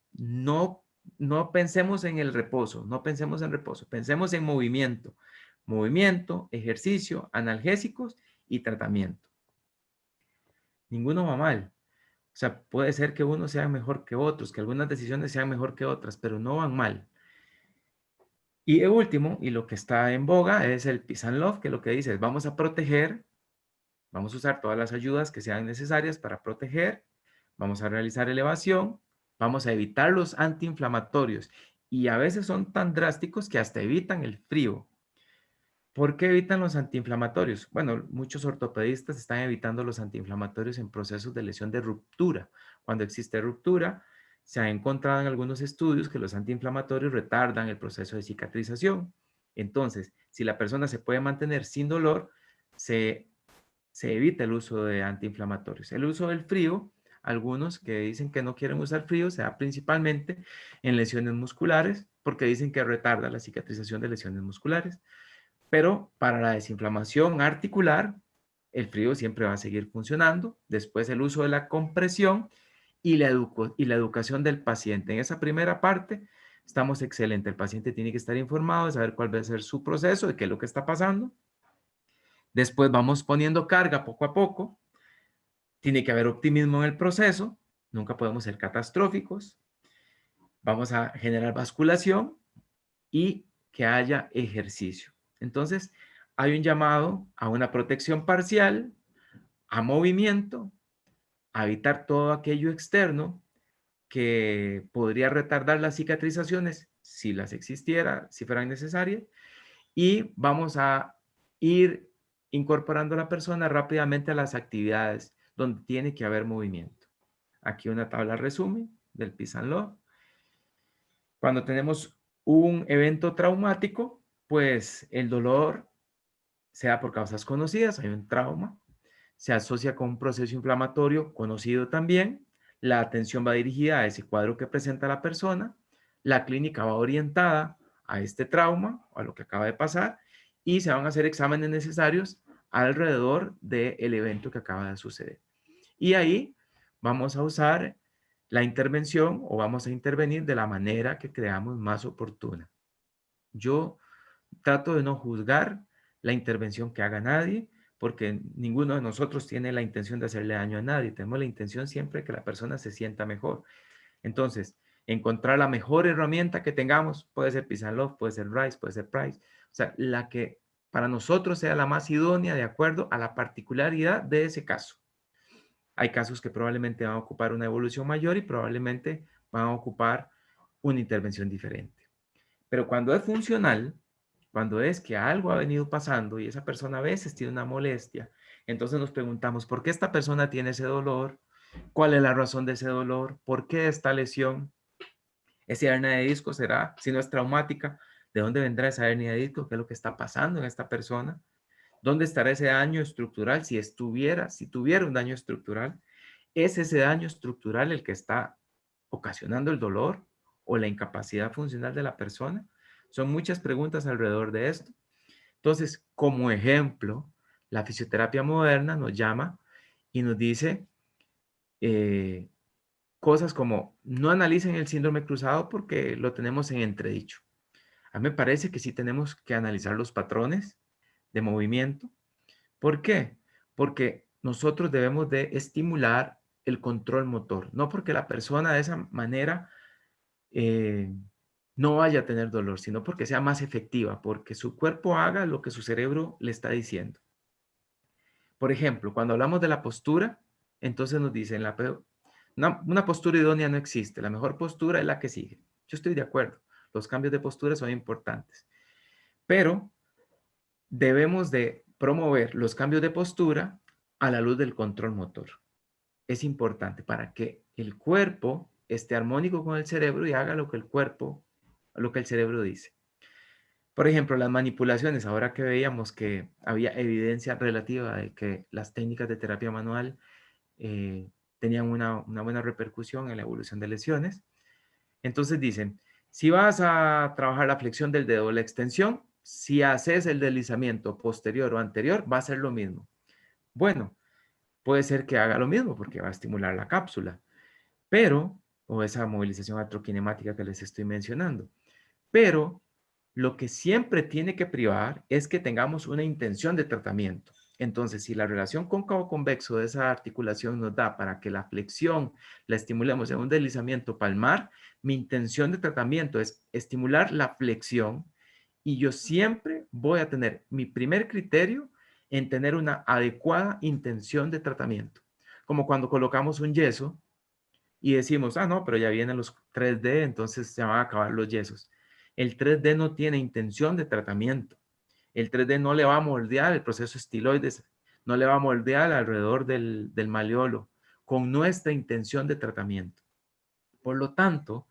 no pensemos en el reposo, no pensemos en reposo, pensemos en movimiento. Movimiento, ejercicio, analgésicos y tratamiento. Ninguno va mal. O sea, puede ser que unos sean mejor que otros, que algunas decisiones sean mejor que otras, pero no van mal. Y el último, y lo que está en boga, es el Peace and Love, que lo que dice es vamos a proteger, vamos a usar todas las ayudas que sean necesarias para proteger, vamos a realizar elevación, vamos a evitar los antiinflamatorios. Y a veces son tan drásticos que hasta evitan el frío. ¿Por qué evitan los antiinflamatorios? Bueno, muchos ortopedistas están evitando los antiinflamatorios en procesos de lesión de ruptura. Cuando existe ruptura, se ha encontrado en algunos estudios que los antiinflamatorios retardan el proceso de cicatrización. Entonces, si la persona se puede mantener sin dolor, se evita el uso de antiinflamatorios. El uso del frío, algunos que dicen que no quieren usar frío, se da principalmente en lesiones musculares, porque dicen que retarda la cicatrización de lesiones musculares. Pero para la desinflamación articular, el frío siempre va a seguir funcionando. Después el uso de la compresión y la educación del paciente. En esa primera parte estamos excelentes. El paciente tiene que estar informado de saber cuál va a ser su proceso, de qué es lo que está pasando. Después vamos poniendo carga poco a poco. Tiene que haber optimismo en el proceso. Nunca podemos ser catastróficos. Vamos a generar basculación y que haya ejercicio. Entonces, hay un llamado a una protección parcial, a movimiento, a evitar todo aquello externo que podría retardar las cicatrizaciones si las existiera, si fueran necesarias, y vamos a ir incorporando a la persona rápidamente a las actividades donde tiene que haber movimiento. Aquí una tabla resumen del Peace and Love. Cuando tenemos un evento traumático, pues el dolor, sea por causas conocidas, hay un trauma, se asocia con un proceso inflamatorio conocido también, la atención va dirigida a ese cuadro que presenta la persona, la clínica va orientada a este trauma, a lo que acaba de pasar, y se van a hacer exámenes necesarios alrededor del evento que acaba de suceder. Y ahí vamos a usar la intervención o vamos a intervenir de la manera que creamos más oportuna. Yo trato de no juzgar la intervención que haga nadie, porque ninguno de nosotros tiene la intención de hacerle daño a nadie. Tenemos la intención siempre que la persona se sienta mejor. Entonces, encontrar la mejor herramienta que tengamos, puede ser Peace and Love, puede ser RISE, puede ser PRICE, o sea, la que para nosotros sea la más idónea de acuerdo a la particularidad de ese caso. Hay casos que probablemente van a ocupar una evolución mayor y probablemente van a ocupar una intervención diferente. Pero cuando es funcional, cuando es que algo ha venido pasando y esa persona a veces tiene una molestia, entonces nos preguntamos, ¿por qué esta persona tiene ese dolor? ¿Cuál es la razón de ese dolor? ¿Por qué esta lesión? ¿Esa hernia de disco será, si no es traumática, de dónde vendrá esa hernia de disco? ¿Qué es lo que está pasando en esta persona? ¿Dónde estará ese daño estructural si tuviera un daño estructural? ¿Es ese daño estructural el que está ocasionando el dolor o la incapacidad funcional de la persona? Son muchas preguntas alrededor de esto. Entonces, como ejemplo, la fisioterapia moderna nos llama y nos dice cosas como no analicen el síndrome cruzado porque lo tenemos en entredicho. A mí me parece que sí tenemos que analizar los patrones de movimiento. ¿Por qué? Porque nosotros debemos de estimular el control motor, no porque la persona de esa manera eh, no vaya a tener dolor, sino porque sea más efectiva, porque su cuerpo haga lo que su cerebro le está diciendo. Por ejemplo, cuando hablamos de la postura, entonces nos dicen, una postura idónea no existe, la mejor postura es la que sigue. Yo estoy de acuerdo, los cambios de postura son importantes, pero debemos de promover los cambios de postura a la luz del control motor. Es importante para que el cuerpo esté armónico con el cerebro y haga lo que el cerebro dice. Por ejemplo, las manipulaciones, ahora que veíamos que había evidencia relativa de que las técnicas de terapia manual eh, tenían una buena repercusión en la evolución de lesiones. Entonces dicen, si vas a trabajar la flexión del dedo o la extensión, si haces el deslizamiento posterior o anterior, va a ser lo mismo. Bueno, puede ser que haga lo mismo porque va a estimular la cápsula, pero, o esa movilización artrokinemática que les estoy mencionando. Pero lo que siempre tiene que privar es que tengamos una intención de tratamiento. Entonces, si la relación cóncavo-convexo de esa articulación nos da para que la flexión la estimulemos en un deslizamiento palmar, mi intención de tratamiento es estimular la flexión y yo siempre voy a tener mi primer criterio en tener una adecuada intención de tratamiento. Como cuando colocamos un yeso y decimos, ah, no, pero ya vienen los 3D, entonces se van a acabar los yesos. El 3D no tiene intención de tratamiento. El 3D no le va a moldear el proceso estiloides, no le va a moldear alrededor del maleolo con nuestra intención de tratamiento. Por lo tanto,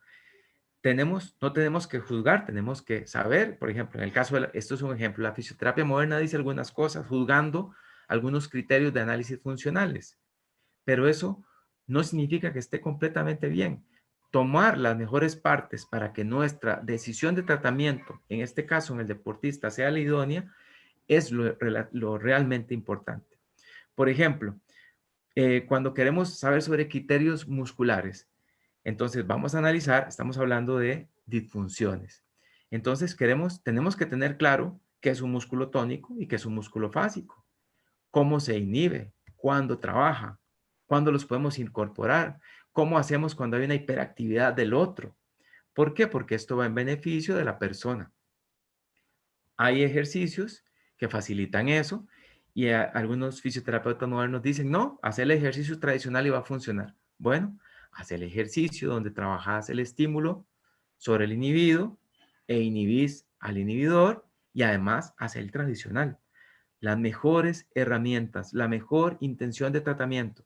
no tenemos que juzgar, tenemos que saber, por ejemplo, en el caso esto es un ejemplo, la fisioterapia moderna dice algunas cosas, juzgando algunos criterios de análisis funcionales, pero eso no significa que esté completamente bien. Tomar las mejores partes para que nuestra decisión de tratamiento, en este caso en el deportista, sea la idónea, es lo realmente importante. Por ejemplo, cuando queremos saber sobre criterios musculares, entonces vamos a analizar, estamos hablando de disfunciones. Entonces tenemos que tener claro qué es un músculo tónico y qué es un músculo fásico, cómo se inhibe, cuándo trabaja, cuándo los podemos incorporar, cómo hacemos cuando hay una hiperactividad del otro. ¿Por qué? Porque esto va en beneficio de la persona. Hay ejercicios que facilitan eso y algunos fisioterapeutas modernos dicen, no, haz el ejercicio tradicional y va a funcionar. Bueno, haz el ejercicio donde trabajas el estímulo sobre el inhibido e inhibís al inhibidor y además hacer el tradicional. Las mejores herramientas, la mejor intención de tratamiento.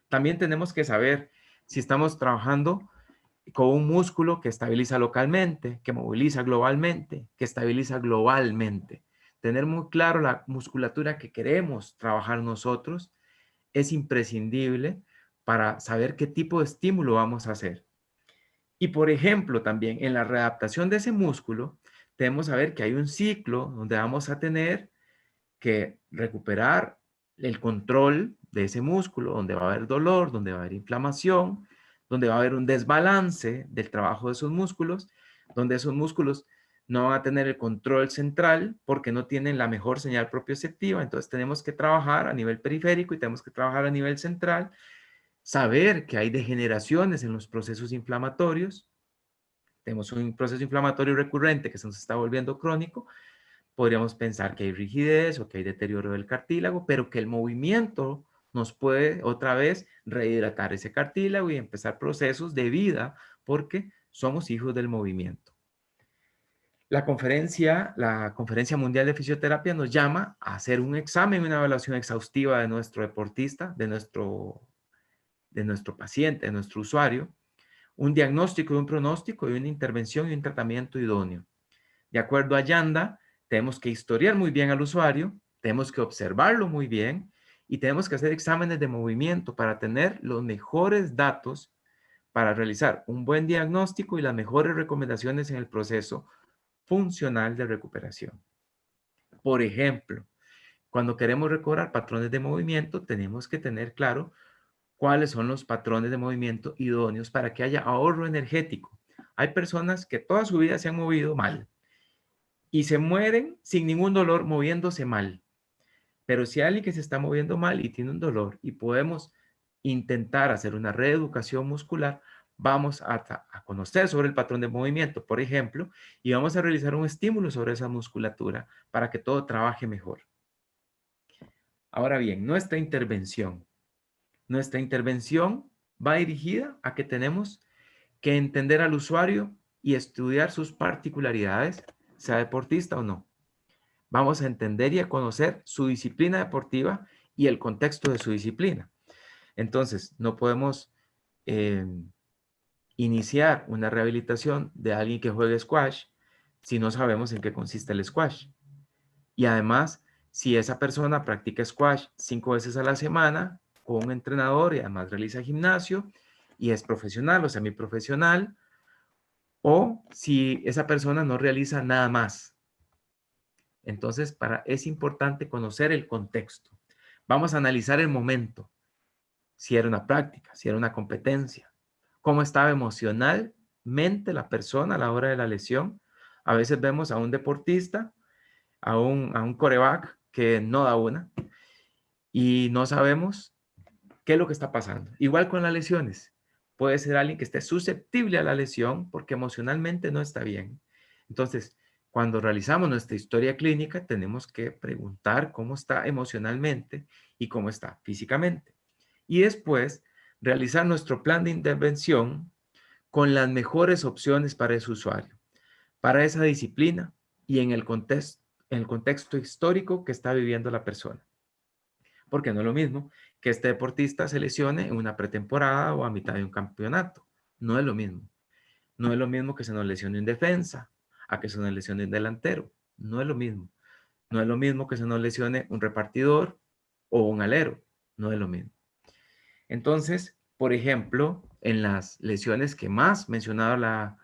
También tenemos que saber si estamos trabajando con un músculo que estabiliza localmente, que moviliza globalmente, que estabiliza globalmente. Tener muy claro la musculatura que queremos trabajar nosotros es imprescindible para saber qué tipo de estímulo vamos a hacer. Y por ejemplo, también en la readaptación de ese músculo, tenemos que saber que hay un ciclo donde vamos a tener que recuperar el control de ese músculo, donde va a haber dolor, donde va a haber inflamación, donde va a haber un desbalance del trabajo de esos músculos, donde esos músculos no van a tener el control central porque no tienen la mejor señal propioceptiva. Entonces tenemos que trabajar a nivel periférico y tenemos que trabajar a nivel central, saber que hay degeneraciones en los procesos inflamatorios. Tenemos un proceso inflamatorio recurrente que se nos está volviendo crónico. Podríamos pensar que hay rigidez o que hay deterioro del cartílago, pero que el movimiento nos puede otra vez rehidratar ese cartílago y empezar procesos de vida porque somos hijos del movimiento. La Conferencia Mundial de Fisioterapia nos llama a hacer un examen, una evaluación exhaustiva de nuestro deportista, de nuestro paciente, de nuestro usuario, un diagnóstico y un pronóstico y una intervención y un tratamiento idóneo. De acuerdo a Yanda, tenemos que historiar muy bien al usuario, tenemos que observarlo muy bien y tenemos que hacer exámenes de movimiento para tener los mejores datos para realizar un buen diagnóstico y las mejores recomendaciones en el proceso funcional de recuperación. Por ejemplo, cuando queremos recobrar patrones de movimiento, tenemos que tener claro cuáles son los patrones de movimiento idóneos para que haya ahorro energético. Hay personas que toda su vida se han movido mal y se mueren sin ningún dolor moviéndose mal. Pero si hay alguien que se está moviendo mal y tiene un dolor y podemos intentar hacer una reeducación muscular, vamos a conocer sobre el patrón de movimiento, por ejemplo, y vamos a realizar un estímulo sobre esa musculatura para que todo trabaje mejor. Ahora bien, nuestra intervención va dirigida a que tenemos que entender al usuario y estudiar sus particularidades, sea deportista o no. Vamos a entender y a conocer su disciplina deportiva y el contexto de su disciplina. Entonces, no podemos iniciar una rehabilitación de alguien que juegue squash si no sabemos en qué consiste el squash. Y además, si esa persona practica squash 5 veces a la semana con un entrenador y además realiza gimnasio y es profesional o semiprofesional, o si esa persona no realiza nada más. Entonces, es importante conocer el contexto. Vamos a analizar el momento, si era una práctica, si era una competencia, cómo estaba emocionalmente la persona a la hora de la lesión. A veces vemos a un deportista, a un quarterback que no da una y no sabemos qué es lo que está pasando. Igual con las lesiones. Puede ser alguien que esté susceptible a la lesión porque emocionalmente no está bien. Entonces, cuando realizamos nuestra historia clínica, tenemos que preguntar cómo está emocionalmente y cómo está físicamente. Y después, realizar nuestro plan de intervención con las mejores opciones para ese usuario, para esa disciplina y en el contexto histórico que está viviendo la persona. Porque no es lo mismo que este deportista se lesione en una pretemporada o a mitad de un campeonato. No es lo mismo. No es lo mismo que se nos lesione en defensa a que se nos lesione un delantero. No es lo mismo. No es lo mismo que se nos lesione un repartidor o un alero. No es lo mismo. Entonces, por ejemplo, en las lesiones que más mencionaba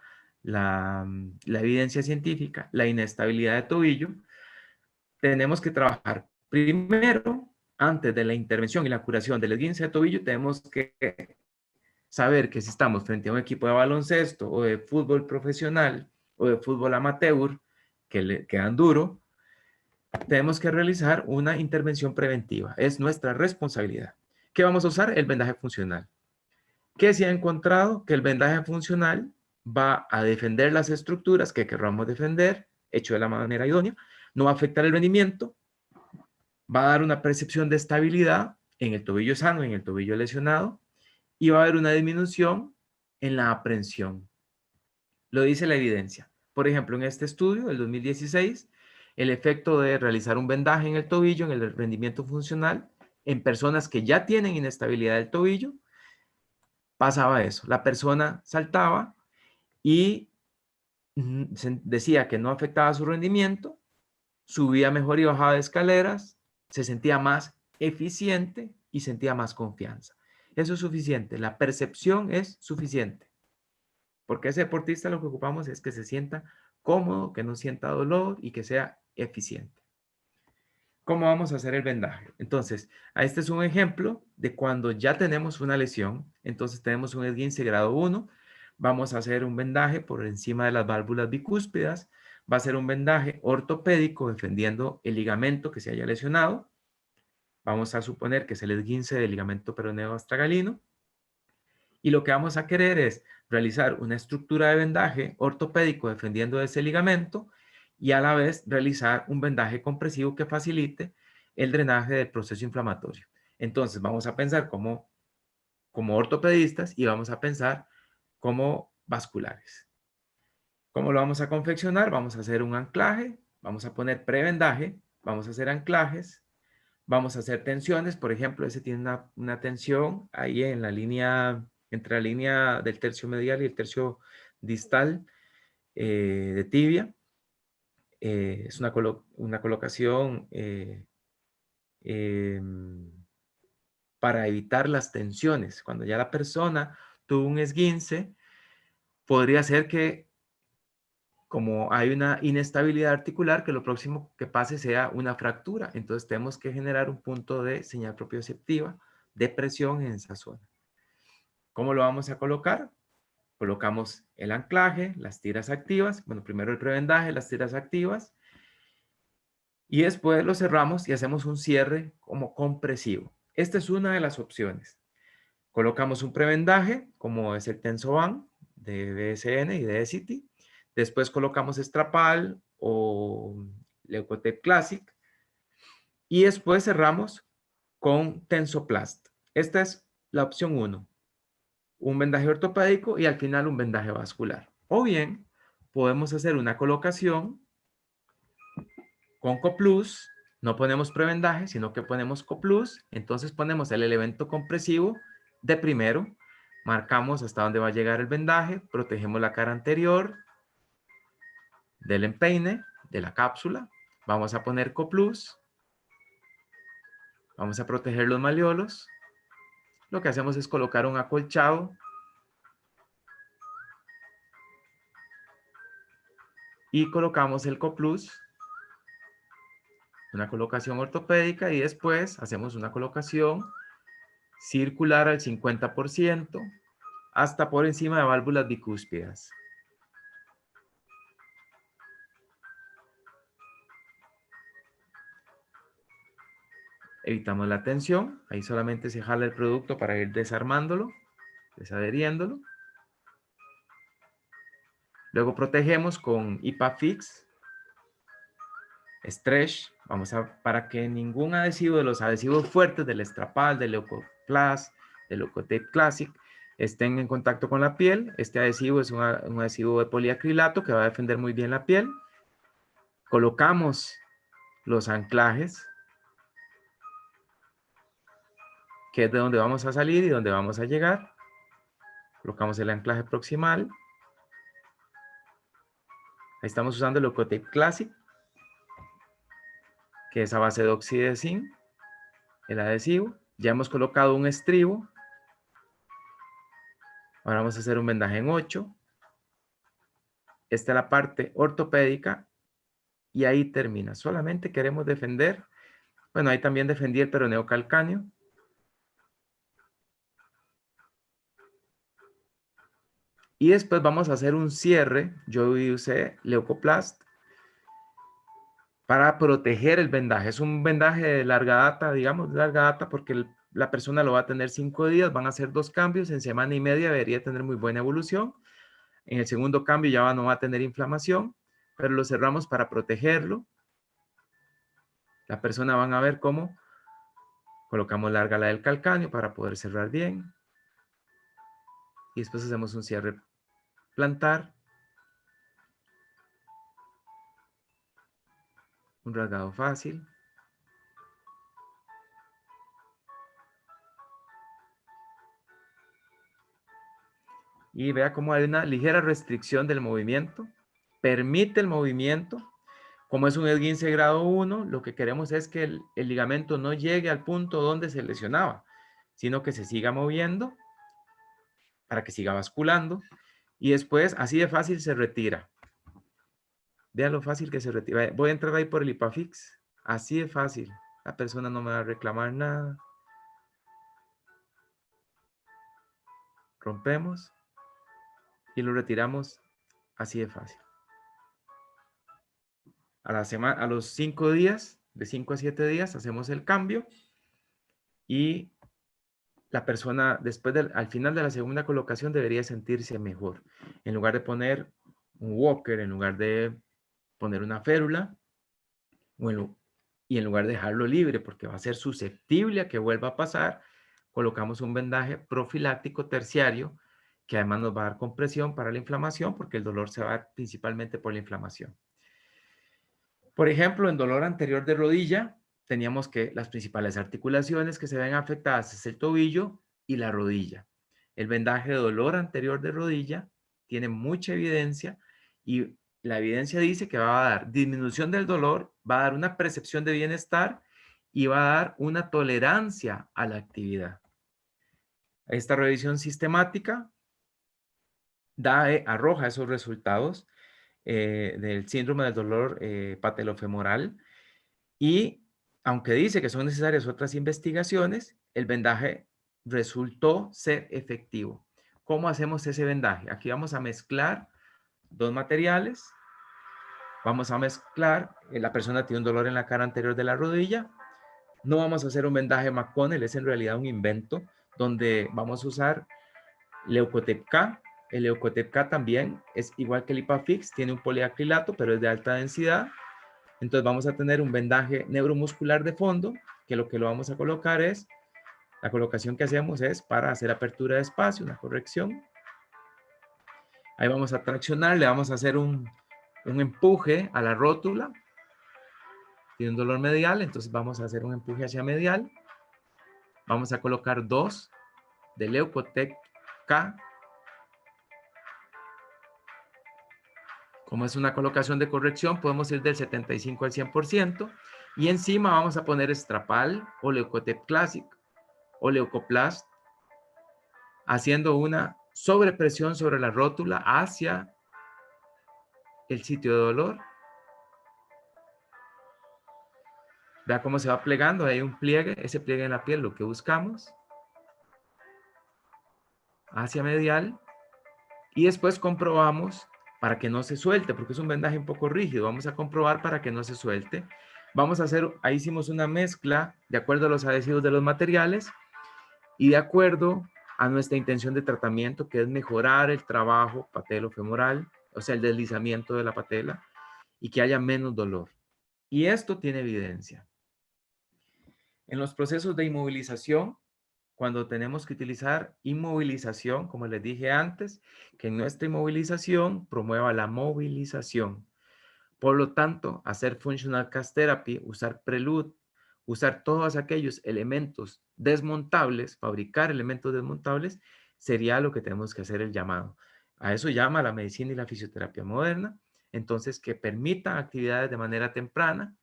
la evidencia científica, la inestabilidad de tobillo, tenemos que trabajar primero, antes de la intervención y la curación del esguince de tobillo, tenemos que saber que si estamos frente a un equipo de baloncesto o de fútbol profesional o de fútbol amateur que le quedan duro, tenemos que realizar una intervención preventiva. Es nuestra responsabilidad. ¿Qué vamos a usar? El vendaje funcional. ¿Qué se ha encontrado? Que el vendaje funcional va a defender las estructuras que querramos defender, hecho de la manera idónea, no va a afectar el rendimiento, va a dar una percepción de estabilidad en el tobillo sano, en el tobillo lesionado, y va a haber una disminución en la aprensión. Lo dice la evidencia. Por ejemplo, en este estudio del 2016, el efecto de realizar un vendaje en el tobillo, en el rendimiento funcional, en personas que ya tienen inestabilidad del tobillo. Pasaba eso, la persona saltaba y decía que no afectaba su rendimiento, subía mejor y bajaba de escaleras, se sentía más eficiente y sentía más confianza. Eso es suficiente, la percepción es suficiente. Porque ese deportista lo que ocupamos es que se sienta cómodo, que no sienta dolor y que sea eficiente. ¿Cómo vamos a hacer el vendaje? Entonces, este es un ejemplo de cuando ya tenemos una lesión. Entonces, tenemos un esguince grado 1. Vamos a hacer un vendaje por encima de las válvulas bicúspidas. Va a ser un vendaje ortopédico defendiendo el ligamento que se haya lesionado. Vamos a suponer que es el esguince del ligamento peroneo astragalino. Y lo que vamos a querer es realizar una estructura de vendaje ortopédico defendiendo ese ligamento y a la vez realizar un vendaje compresivo que facilite el drenaje del proceso inflamatorio. Entonces vamos a pensar como ortopedistas y vamos a pensar como vasculares. ¿Cómo lo vamos a confeccionar? Vamos a hacer un anclaje, vamos a poner prevendaje, vamos a hacer anclajes, vamos a hacer tensiones. Por ejemplo, ese tiene una tensión ahí en la línea, entre la línea del tercio medial y el tercio distal de tibia. Es una colocación para evitar las tensiones. Cuando ya la persona tuvo un esguince, podría ser que como hay una inestabilidad articular, que lo próximo que pase sea una fractura. Entonces tenemos que generar un punto de señal propioceptiva de presión en esa zona. ¿Cómo lo vamos a colocar? Colocamos el anclaje, las tiras activas. Bueno, primero el prevendaje, las tiras activas. Y después lo cerramos y hacemos un cierre como compresivo. Esta es una de las opciones. Colocamos un prevendaje, como es el Tensoban de BSN y de Essity. Después colocamos Estrapal o Leukotape Classic. Y después cerramos con Tensoplast. Esta es la opción 1. Un vendaje ortopédico y al final un vendaje vascular. O bien, podemos hacer una colocación con Coplus. No ponemos prevendaje, sino que ponemos Coplus. Entonces ponemos el elemento compresivo de primero. Marcamos hasta dónde va a llegar el vendaje. Protegemos la cara anterior del empeine, de la cápsula. Vamos a poner Coplus. Vamos a proteger los malleolos. Lo que hacemos es colocar un acolchado y colocamos el Coplus, una colocación ortopédica, y después hacemos una colocación circular al 50% hasta por encima de válvulas bicúspidas. Evitamos la tensión, ahí solamente se jala el producto para ir desarmándolo, desadheriéndolo. Luego protegemos con IPA-FIX, Stretch, para que ningún adhesivo de los adhesivos fuertes del Estrapal, del Leukoplast, del Leukotape Classic, estén en contacto con la piel. Este adhesivo es un adhesivo de poliacrilato que va a defender muy bien la piel. Colocamos los anclajes, que es de donde vamos a salir y donde vamos a llegar. Colocamos el anclaje proximal. Ahí estamos usando el Leukotape Classic, que es a base de óxido de zinc, el adhesivo. Ya hemos colocado un estribo. Ahora vamos a hacer un vendaje en 8. Esta es la parte ortopédica y ahí termina. Solamente queremos defender. Bueno, ahí también defendí el peroneo calcáneo. Y después vamos a hacer un cierre. Yo usé Leukoplast para proteger el vendaje. Es un vendaje de larga data, digamos, de larga data, porque la persona lo va a tener 5 días. Van a hacer 2 cambios. En semana y media debería tener muy buena evolución. En el segundo cambio ya no va a tener inflamación, pero lo cerramos para protegerlo. La persona van a ver cómo colocamos larga la del calcáneo para poder cerrar bien. Y después hacemos un cierre plantar. un rasgado fácil. Y vea cómo hay una ligera restricción del movimiento. Permite el movimiento. Como es un esguince grado 1, lo que queremos es que el ligamento no llegue al punto donde se lesionaba, sino que se siga moviendo para que siga basculando. Y después, así de fácil, se retira. Vean lo fácil que se retira. Voy a entrar ahí por el IPAFIX. Así de fácil. La persona no me va a reclamar nada. Rompemos y lo retiramos así de fácil. A los 5 días, de 5 a 7 días, hacemos el cambio y la persona, al final de la segunda colocación, debería sentirse mejor. En lugar de poner un walker, en lugar de poner una férula, y en lugar de dejarlo libre, porque va a ser susceptible a que vuelva a pasar, colocamos un vendaje profiláctico terciario, que además nos va a dar compresión para la inflamación, porque el dolor se va a dar principalmente por la inflamación. Por ejemplo, en dolor anterior de rodilla, teníamos que las principales articulaciones que se ven afectadas es el tobillo y la rodilla. El vendaje de dolor anterior de rodilla tiene mucha evidencia y la evidencia dice que va a dar disminución del dolor, va a dar una percepción de bienestar y va a dar una tolerancia a la actividad. Esta revisión sistemática arroja esos resultados del síndrome del dolor patelofemoral. Y aunque dice que son necesarias otras investigaciones, el vendaje resultó ser efectivo. ¿Cómo hacemos ese vendaje? Aquí vamos a mezclar dos materiales. Vamos a mezclar, la persona tiene un dolor en la cara anterior de la rodilla. No vamos a hacer un vendaje McConnell, es en realidad un invento donde vamos a usar Leucotep K. El Leucotep K también es igual que el IPAFIX, tiene un poliacrilato, pero es de alta densidad. Entonces vamos a tener un vendaje neuromuscular de fondo, que lo vamos a colocar es, la colocación que hacemos es para hacer apertura de espacio, una corrección. Ahí vamos a traccionar, le vamos a hacer un empuje a la rótula. Tiene un dolor medial, entonces vamos a hacer un empuje hacia medial. Vamos a colocar 2 de Leucotec K. Como es una colocación de corrección, podemos ir del 75 al 100%. Y encima vamos a poner Strapal o Leucotep Classic o Leucoplast, haciendo una sobrepresión sobre la rótula hacia el sitio de dolor. Vea cómo se va plegando, hay un pliegue, ese pliegue en la piel, lo que buscamos. Hacia medial. Y después comprobamos para que no se suelte, porque es un vendaje un poco rígido. Vamos a comprobar para que no se suelte. Vamos a hacer, ahí hicimos una mezcla de acuerdo a los adhesivos de los materiales y de acuerdo a nuestra intención de tratamiento, que es mejorar el trabajo patelofemoral, o sea, el deslizamiento de la patela, y que haya menos dolor. Y esto tiene evidencia. En los procesos de inmovilización, cuando tenemos que utilizar inmovilización, como les dije antes, que en nuestra inmovilización promueva la movilización. Por lo tanto, hacer Functional Cast Therapy, usar Prelude, usar todos aquellos elementos desmontables, fabricar elementos desmontables, sería lo que tenemos que hacer el llamado. A eso llama la medicina y la fisioterapia moderna. Entonces, que permita actividades de manera temprana,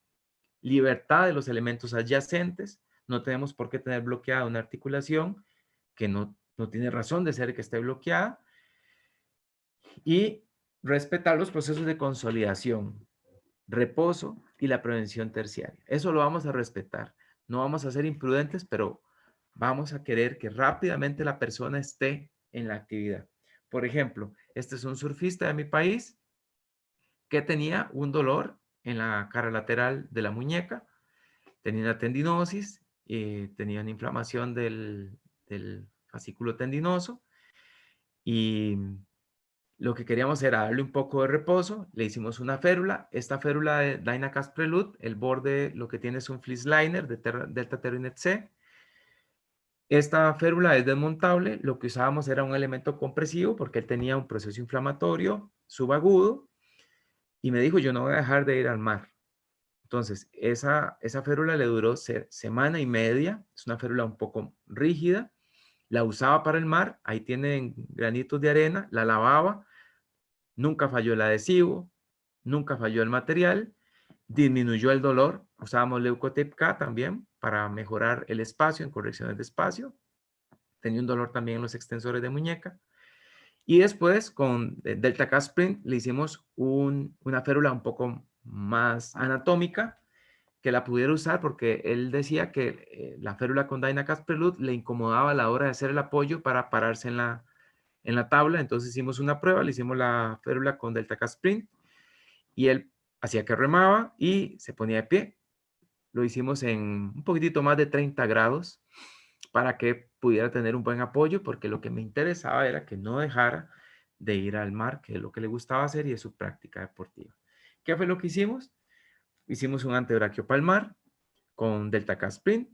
libertad de los elementos adyacentes. No tenemos por qué tener bloqueada una articulación que no tiene razón de ser que esté bloqueada. Y respetar los procesos de consolidación, reposo y la prevención terciaria. Eso lo vamos a respetar. No vamos a ser imprudentes, pero vamos a querer que rápidamente la persona esté en la actividad. Por ejemplo, este es un surfista de mi país que tenía un dolor en la cara lateral de la muñeca, tenía una tendinosis, tenía una inflamación del fascículo tendinoso y lo que queríamos era darle un poco de reposo, le hicimos una férula, esta férula de Dynacast Prelude, el borde lo que tiene es un fleece liner de Delta Terunet C. Esta férula es desmontable, lo que usábamos era un elemento compresivo porque él tenía un proceso inflamatorio subagudo y me dijo, yo no voy a dejar de ir al mar. Entonces, esa férula le duró semana y media. Es una férula un poco rígida. La usaba para el mar. Ahí tienen granitos de arena. La lavaba. Nunca falló el adhesivo. Nunca falló el material. Disminuyó el dolor. Usábamos Leukotape K también para mejorar el espacio en correcciones de espacio. Tenía un dolor también en los extensores de muñeca. Y después con Delta K Sprint le hicimos una férula un poco más anatómica que la pudiera usar porque él decía que la férula con Dynacast Prelude le incomodaba a la hora de hacer el apoyo para pararse en la tabla. Entonces hicimos una prueba, le hicimos la férula con Delta K Sprint y él hacía que remaba y se ponía de pie. Lo hicimos en un poquitito más de 30 grados para que pudiera tener un buen apoyo, porque lo que me interesaba era que no dejara de ir al mar, que es lo que le gustaba hacer y es su práctica deportiva. ¿Qué fue lo que hicimos? Hicimos un antebraquio palmar con Delta K Sprint,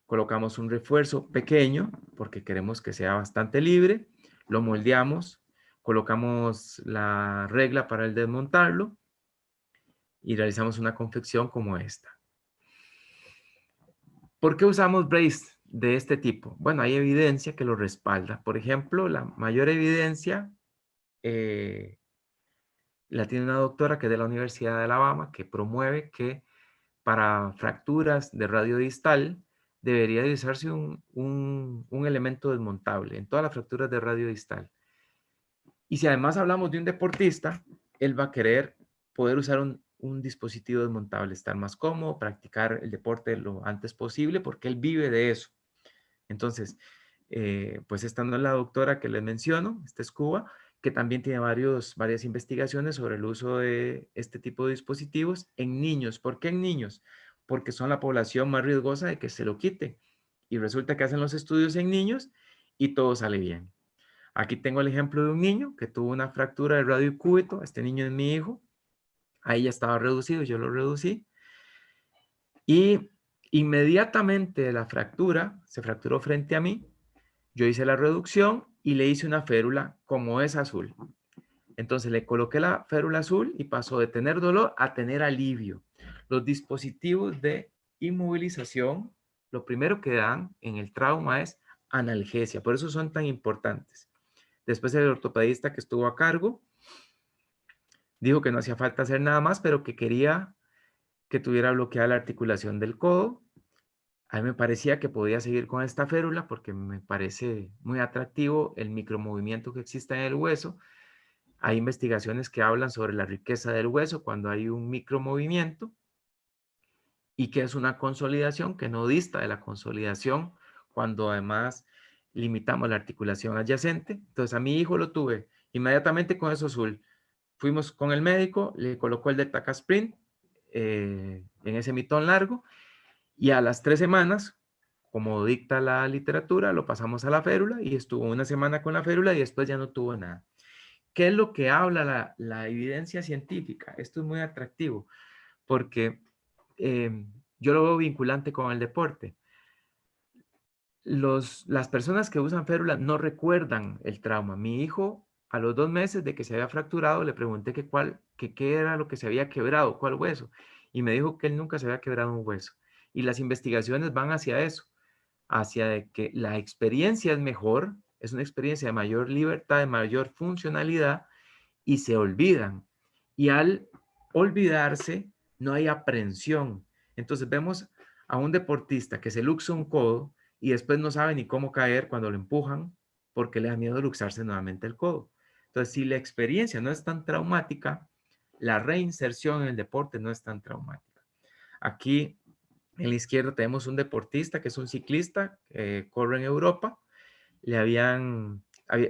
colocamos un refuerzo pequeño, porque queremos que sea bastante libre, lo moldeamos, colocamos la regla para el desmontarlo y realizamos una confección como esta. ¿Por qué usamos brace de este tipo? Bueno, hay evidencia que lo respalda. Por ejemplo, la mayor evidencia la tiene una doctora que es de la Universidad de Alabama, que promueve que para fracturas de radio distal debería de usarse un elemento desmontable en todas las fracturas de radio distal. Y si además hablamos de un deportista, él va a querer poder usar un dispositivo desmontable, estar más cómodo, practicar el deporte lo antes posible, porque él vive de eso. Entonces, pues esta no es la doctora que les menciono, esta es Cuba, que también tiene varias investigaciones sobre el uso de este tipo de dispositivos en niños. ¿Por qué en niños? Porque son la población más riesgosa de que se lo quite. Y resulta que hacen los estudios en niños y todo sale bien. Aquí tengo el ejemplo de un niño que tuvo una fractura del radiocúbito. Este niño es mi hijo. Ahí ya estaba reducido, yo lo reducí. Y inmediatamente la fractura se fracturó frente a mí. Yo hice la reducción y le hice una férula como es azul. Entonces le coloqué la férula azul y pasó de tener dolor a tener alivio. Los dispositivos de inmovilización, lo primero que dan en el trauma es analgesia. Por eso son tan importantes. Después el ortopedista que estuvo a cargo dijo que no hacía falta hacer nada más, pero que quería que tuviera bloqueada la articulación del codo. A mí me parecía que podía seguir con esta férula porque me parece muy atractivo el micromovimiento que existe en el hueso. Hay investigaciones que hablan sobre la riqueza del hueso cuando hay un micromovimiento y que es una consolidación que no dista de la consolidación cuando además limitamos la articulación adyacente. Entonces a mi hijo lo tuve inmediatamente con eso azul. Fuimos con el médico, le colocó el Delta K Sprint en ese mitón largo y a las 3 semanas, como dicta la literatura, lo pasamos a la férula y estuvo una semana con la férula y después ya no tuvo nada. ¿Qué es lo que habla la evidencia científica? Esto es muy atractivo porque yo lo veo vinculante con el deporte. Las personas que usan férula no recuerdan el trauma. Mi hijo, a los 2 meses de que se había fracturado, le pregunté qué era lo que se había quebrado, cuál hueso. Y me dijo que él nunca se había quebrado un hueso. Y las investigaciones van hacia eso, hacia de que la experiencia es mejor, es una experiencia de mayor libertad, de mayor funcionalidad, y se olvidan. Y al olvidarse, no hay aprensión. Entonces vemos a un deportista que se luxa un codo y después no sabe ni cómo caer cuando lo empujan porque le da miedo luxarse nuevamente el codo. Entonces, si la experiencia no es tan traumática, la reinserción en el deporte no es tan traumática. Aquí en la izquierda tenemos un deportista que es un ciclista, corre en Europa,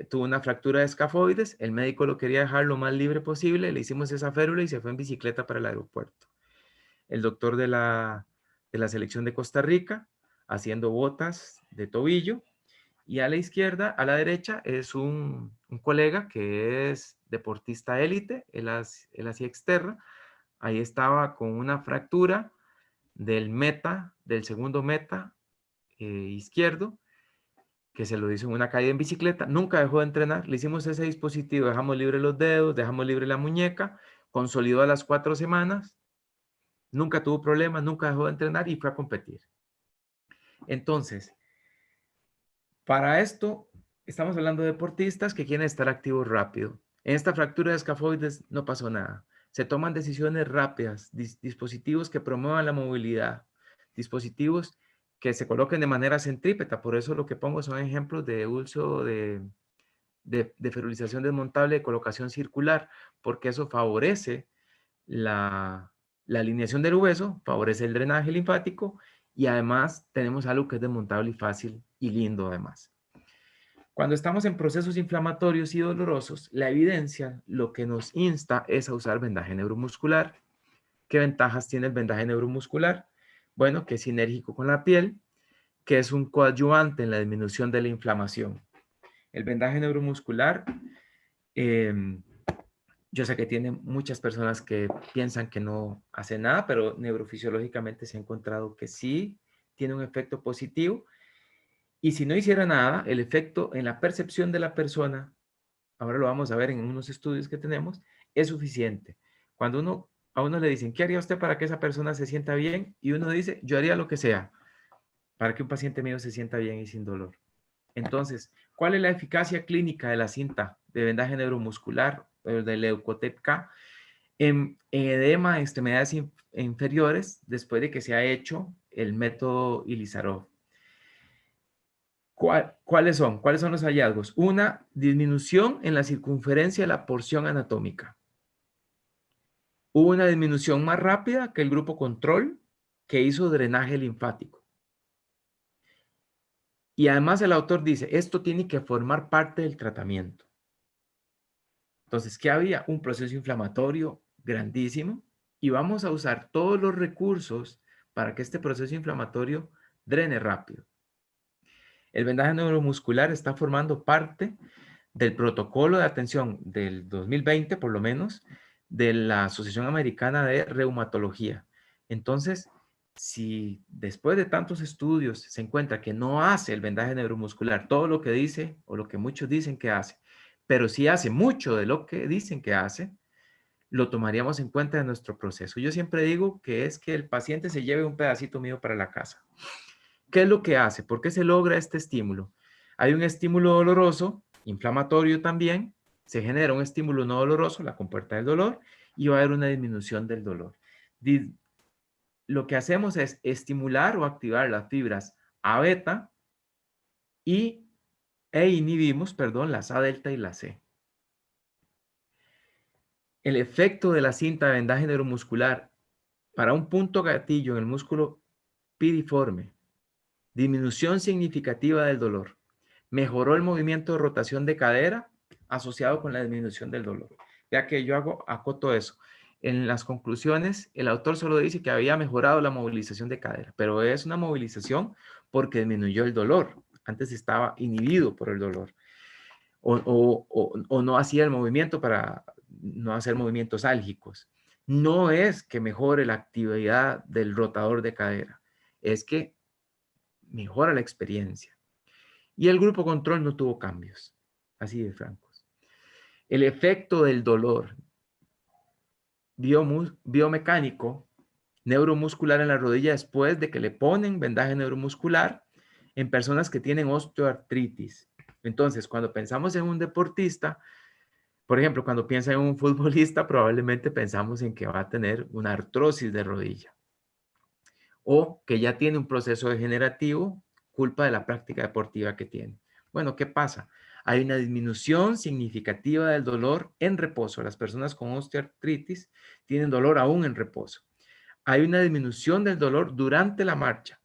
tuvo una fractura de escafoides, el médico lo quería dejar lo más libre posible, le hicimos esa férula y se fue en bicicleta para el aeropuerto. El doctor de la selección de Costa Rica haciendo botas de tobillo y a la izquierda, a la derecha es un colega que es deportista élite, él hacía exterra, ahí estaba con una fractura del segundo meta izquierdo, que se lo hizo en una caída en bicicleta, nunca dejó de entrenar, le hicimos ese dispositivo, dejamos libre los dedos, dejamos libre la muñeca, consolidó a las 4 semanas Nunca tuvo problemas, nunca dejó de entrenar y fue a competir. Entonces, para esto, estamos hablando de deportistas que quieren estar activos rápido. En esta fractura de escafoides no pasó nada. Se toman decisiones rápidas, dispositivos que promuevan la movilidad, dispositivos que se coloquen de manera centrípeta. Por eso lo que pongo son ejemplos de uso de ferulización desmontable de colocación circular, porque eso favorece la alineación del hueso, favorece el drenaje linfático y además tenemos algo que es desmontable y fácil y lindo además. Cuando estamos en procesos inflamatorios y dolorosos, la evidencia lo que nos insta es a usar vendaje neuromuscular. ¿Qué ventajas tiene el vendaje neuromuscular? Bueno, que es sinérgico con la piel, que es un coadyuvante en la disminución de la inflamación. El vendaje neuromuscular, yo sé que tiene muchas personas que piensan que no hace nada, pero neurofisiológicamente se ha encontrado que sí tiene un efecto positivo. Y si no hiciera nada, el efecto en la percepción de la persona, ahora lo vamos a ver en unos estudios que tenemos, es suficiente. Cuando a uno le dicen, ¿qué haría usted para que esa persona se sienta bien? Y uno dice, yo haría lo que sea para que un paciente mío se sienta bien y sin dolor. Entonces, ¿cuál es la eficacia clínica de la cinta de vendaje neuromuscular, del Leucotep-K, en edema de extremidades inferiores después de que se ha hecho el método Ilizarov? ¿Cuáles son? ¿Cuáles son los hallazgos? Una disminución en la circunferencia de la porción anatómica. Hubo una disminución más rápida que el grupo control que hizo drenaje linfático. Y además el autor dice, esto tiene que formar parte del tratamiento. Entonces, ¿qué había? Un proceso inflamatorio grandísimo y vamos a usar todos los recursos para que este proceso inflamatorio drene rápido. El vendaje neuromuscular está formando parte del protocolo de atención del 2020, por lo menos, de la Asociación Americana de Reumatología. Entonces, si después de tantos estudios se encuentra que no hace el vendaje neuromuscular todo lo que dice o lo que muchos dicen que hace, pero sí hace mucho de lo que dicen que hace, lo tomaríamos en cuenta en nuestro proceso. Yo siempre digo que es que el paciente se lleve un pedacito mío para la casa. ¿Qué es lo que hace? ¿Por qué se logra este estímulo? Hay un estímulo doloroso, inflamatorio también, se genera un estímulo no doloroso, la compuerta del dolor, y va a haber una disminución del dolor. Lo que hacemos es estimular o activar las fibras A beta e inhibimos, perdón, las A delta y la C. El efecto de la cinta de vendaje neuromuscular para un punto gatillo en el músculo piriforme, disminución significativa del dolor. Mejoró el movimiento de rotación de cadera asociado con la disminución del dolor. Ya que yo acoto eso. En las conclusiones, el autor solo dice que había mejorado la movilización de cadera, pero es una movilización porque disminuyó el dolor. Antes estaba inhibido por el dolor. O no hacía el movimiento para no hacer movimientos álgicos. No es que mejore la actividad del rotador de cadera, es que mejora la experiencia. Y el grupo control no tuvo cambios, así de francos. El efecto del dolor biomecánico neuromuscular en la rodilla después de que le ponen vendaje neuromuscular en personas que tienen osteoartritis. Entonces, cuando pensamos en un deportista, por ejemplo, cuando piensa en un futbolista, probablemente pensamos en que va a tener una artrosis de rodilla o que ya tiene un proceso degenerativo culpa de la práctica deportiva que tiene. Bueno, ¿qué pasa? Hay una disminución significativa del dolor en reposo. Las personas con osteoartritis tienen dolor aún en reposo. Hay una disminución del dolor durante la marcha.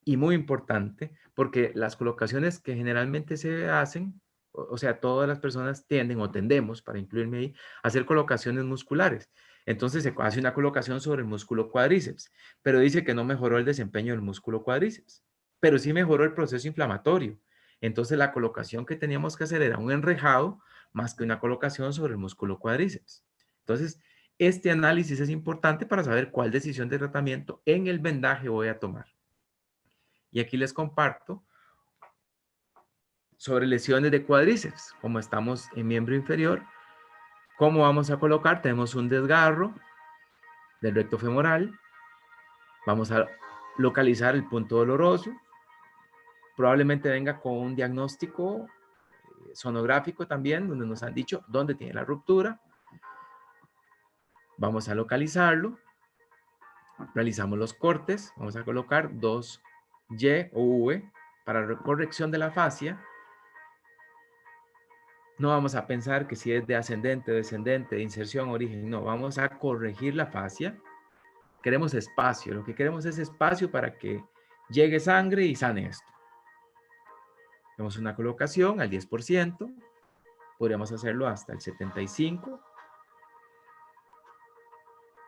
Y muy importante, porque las colocaciones que generalmente se hacen, o sea, todas las personas tienden o tendemos, para incluirme ahí, a hacer colocaciones musculares. Entonces se hace una colocación sobre el músculo cuádriceps, pero dice que no mejoró el desempeño del músculo cuádriceps, pero sí mejoró el proceso inflamatorio. Entonces la colocación que teníamos que hacer era un enrejado más que una colocación sobre el músculo cuádriceps. Entonces, este análisis es importante para saber cuál decisión de tratamiento en el vendaje voy a tomar. Y aquí les comparto sobre lesiones de cuádriceps. Como estamos en miembro inferior, ¿cómo vamos a colocar? Tenemos un desgarro del recto femoral. Vamos a localizar el punto doloroso. Probablemente venga con un diagnóstico sonográfico también, donde nos han dicho dónde tiene la ruptura. Vamos a localizarlo. Realizamos los cortes. Vamos a colocar 2Y o V para corrección de la fascia. No vamos a pensar que si es de ascendente, descendente, de inserción, origen. No, vamos a corregir la fascia. Queremos espacio. Lo que queremos es espacio para que llegue sangre y sane esto. Tenemos una colocación al 10%. Podríamos hacerlo hasta el 75%.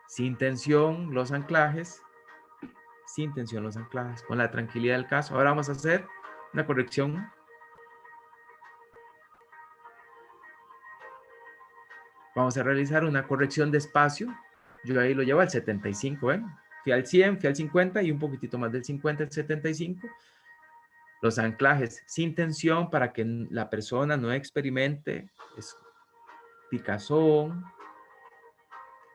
Sin tensión los anclajes. Sin tensión los anclajes. Con la tranquilidad del caso. Ahora vamos a hacer una corrección. Vamos a realizar una corrección de espacio. Yo ahí lo llevo al 75, ¿eh? Fui al 100, fui al 50 y un poquitito más del 50, el 75. Los anclajes sin tensión para que la persona no experimente picazón.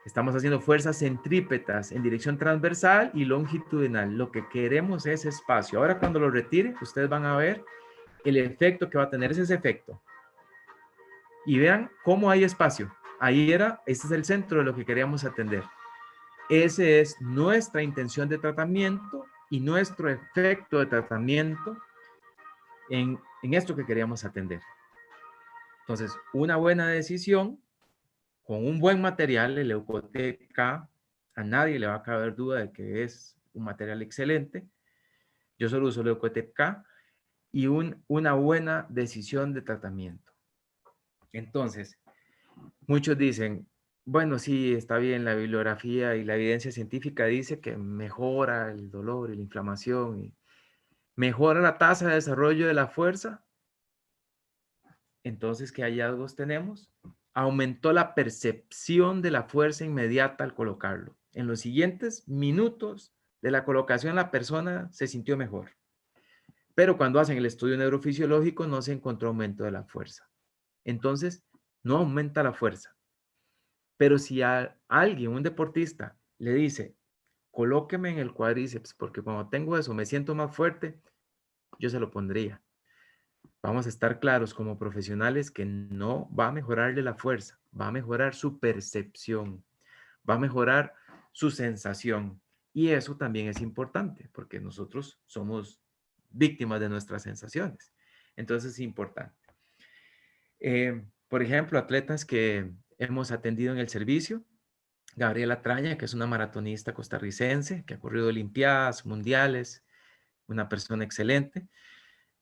Estamos haciendo fuerzas centrípetas en dirección transversal y longitudinal. Lo que queremos es espacio. Ahora cuando lo retire, ustedes van a ver el efecto que va a tener. Ese efecto. Y vean cómo hay espacio. Este es el centro de lo que queríamos atender. Ese es nuestra intención de tratamiento y nuestro efecto de tratamiento en esto que queríamos atender. Entonces, una buena decisión con un buen material, el Leukotape-K, a nadie le va a caber duda de que es un material excelente. Yo solo uso Leukotape-K y una buena decisión de tratamiento. Entonces, muchos dicen, bueno, sí, está bien, la bibliografía y la evidencia científica dice que mejora el dolor y la inflamación y mejora la tasa de desarrollo de la fuerza. Entonces, ¿qué hallazgos tenemos? Aumentó la percepción de la fuerza inmediata al colocarlo. En los siguientes minutos de la colocación, la persona se sintió mejor. Pero cuando hacen el estudio neurofisiológico, no se encontró aumento de la fuerza. Entonces, no aumenta la fuerza. Pero si a alguien, un deportista, le dice, colóqueme en el cuádriceps, porque cuando tengo eso me siento más fuerte, yo se lo pondría. Vamos a estar claros como profesionales que no va a mejorarle la fuerza, va a mejorar su percepción, va a mejorar su sensación. Y eso también es importante, porque nosotros somos víctimas de nuestras sensaciones. Entonces es importante. Por ejemplo, atletas que hemos atendido en el servicio, Gabriela Traña, que es una maratonista costarricense, que ha corrido olimpiadas, mundiales, una persona excelente.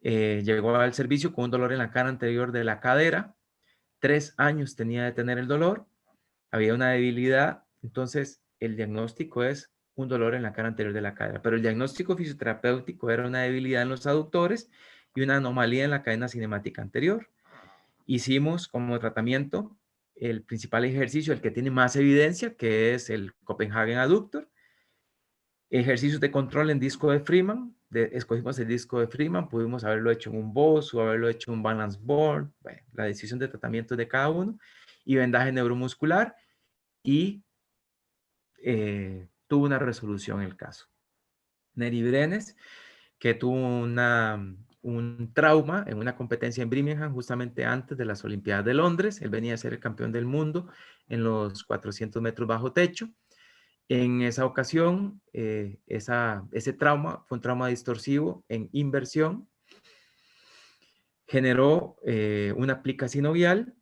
Llegó al servicio con un dolor en la cara anterior de la cadera. 3 años tenía de tener el dolor. Había una debilidad. Entonces, el diagnóstico es un dolor en la cara anterior de la cadera. Pero el diagnóstico fisioterapéutico era una debilidad en los aductores y una anomalía en la cadena cinemática anterior. Hicimos como tratamiento el principal ejercicio, el que tiene más evidencia, que es el Copenhagen Adductor. Ejercicios de control en disco de Freeman. Escogimos el disco de Freeman. Pudimos haberlo hecho en un BOSS o haberlo hecho en un balance board. Bueno, la decisión de tratamiento de cada uno. Y vendaje neuromuscular. Y tuvo una resolución el caso. Neri Brenes, que tuvo un trauma en una competencia en Birmingham justamente antes de las Olimpiadas de Londres. Él venía a ser el campeón del mundo en los 400 metros bajo techo. En esa ocasión, ese trauma fue un trauma distorsivo en inversión. Generó una plica sinovial.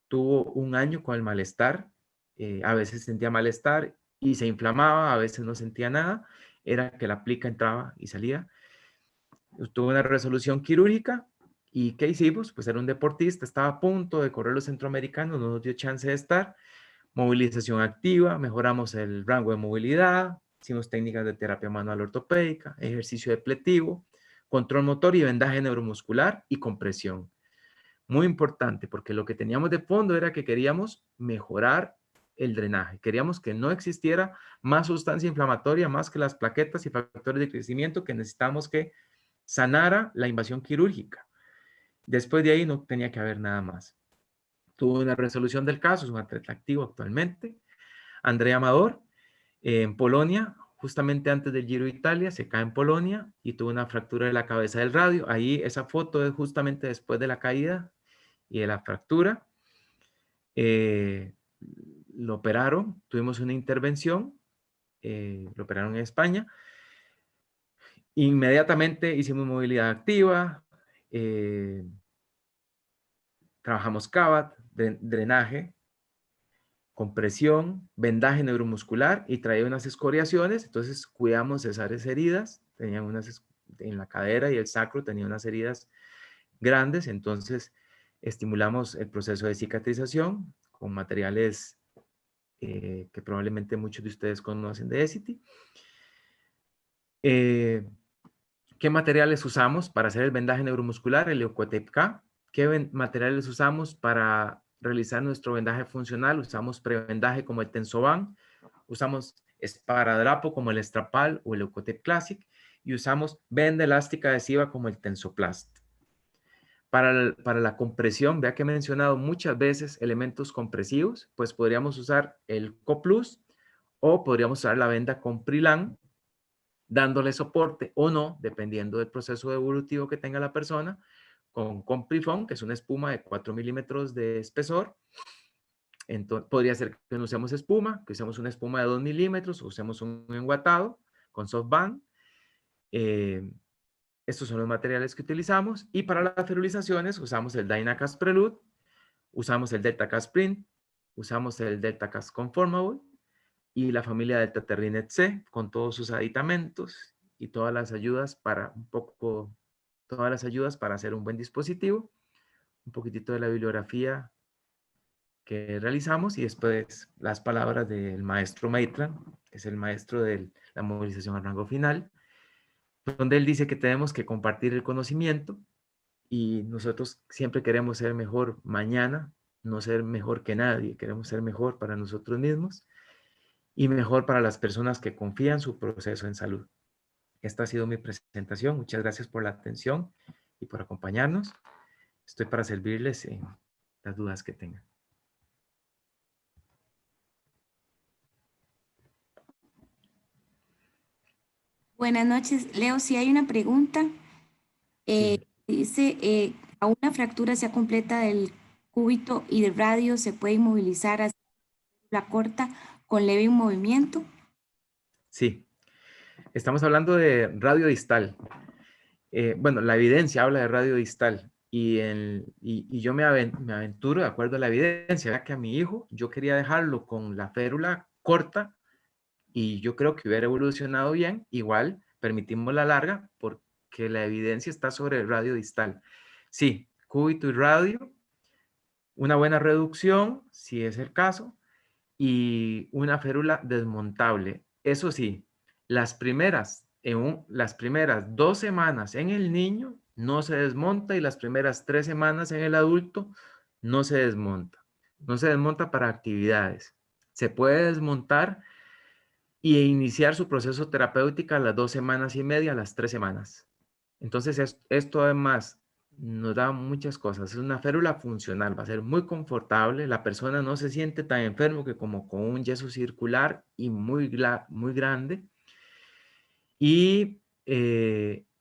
Tuvo un año con el malestar. A veces sentía malestar y se inflamaba, a veces no sentía nada. Era que la plica entraba y salía. Tuvo una resolución quirúrgica. ¿Y qué hicimos? Pues era un deportista, estaba a punto de correr los centroamericanos, no nos dio chance de estar. Movilización activa, mejoramos el rango de movilidad, hicimos técnicas de terapia manual ortopédica, ejercicio depletivo, control motor y vendaje neuromuscular y compresión. Muy importante, porque lo que teníamos de fondo era que queríamos mejorar el drenaje. Queríamos que no existiera más sustancia inflamatoria, más que las plaquetas y factores de crecimiento que necesitamos que sanara la invasión quirúrgica. Después de ahí no tenía que haber nada más. Tuvo una resolución del caso, es un atleta activo actualmente. Andrea Amador, En Polonia, justamente antes del Giro de Italia, se cae en Polonia y tuvo una fractura de la cabeza del radio. Ahí esa foto es justamente después de la caída y de la fractura. Lo operaron, tuvimos una intervención, lo operaron en España. Inmediatamente hicimos movilidad activa, trabajamos CABAT, drenaje, compresión, vendaje neuromuscular y traía unas escoriaciones, entonces cuidamos esas heridas, tenían unas en la cadera y el sacro tenía unas heridas grandes, entonces estimulamos el proceso de cicatrización con materiales que probablemente muchos de ustedes conocen de Essity. ¿Qué materiales usamos para hacer el vendaje neuromuscular? El Leukotape K. ¿Qué materiales usamos para realizar nuestro vendaje funcional? Usamos prevendaje como el Tensoban, usamos esparadrapo como el Estrapal o el Leukotape Classic y usamos venda elástica adhesiva como el Tensoplast. Para la compresión, vea que he mencionado muchas veces elementos compresivos, pues podríamos usar el CoPlus o podríamos usar la venda Comprilan, dándole soporte o no, dependiendo del proceso evolutivo que tenga la persona, con Comprifon, que es una espuma de 4 milímetros de espesor. Entonces, podría ser que no usemos espuma, que usemos una espuma de 2 milímetros, o usemos un enguatado con softband. Estos son los materiales que utilizamos. Y para las ferulizaciones usamos el Dynacast Prelude, usamos el DeltaCast Print, usamos el DeltaCast Conformable y la familia Delta Terrinet C con todos sus aditamentos y todas las ayudas para hacer un buen dispositivo. Un poquitito de la bibliografía que realizamos y después las palabras del maestro Maitland, que es el maestro de la movilización al rango final, donde él dice que tenemos que compartir el conocimiento y nosotros siempre queremos ser mejor mañana, no ser mejor que nadie, queremos ser mejor para nosotros mismos y mejor para las personas que confían su proceso en salud. Esta ha sido mi presentación. Muchas gracias por la atención y por acompañarnos. Estoy para servirles en las dudas que tengan. Buenas noches, Leo. Si hay una pregunta, Sí. dice, a una fractura sea completa del cúbito y del radio se puede inmovilizar hacia la corta con leve movimiento. Sí. Estamos hablando de radio distal. Bueno, la evidencia habla de radio distal y yo me aventuro de acuerdo a la evidencia, ya que a mi hijo yo quería dejarlo con la férula corta y yo creo que hubiera evolucionado bien. Igual permitimos la larga porque la evidencia está sobre el radio distal. Sí, cúbito y radio, una buena reducción, si es el caso, y una férula desmontable. Eso sí, las primeras 2 semanas en el niño no se desmonta y las primeras 3 semanas en el adulto no se desmonta. No se desmonta para actividades. Se puede desmontar y iniciar su proceso terapéutico a las 2 semanas y media, a las 3 semanas. Entonces, esto además nos da muchas cosas. Es una férula funcional, va a ser muy confortable. La persona no se siente tan enfermo que como con un yeso circular y muy grande. Y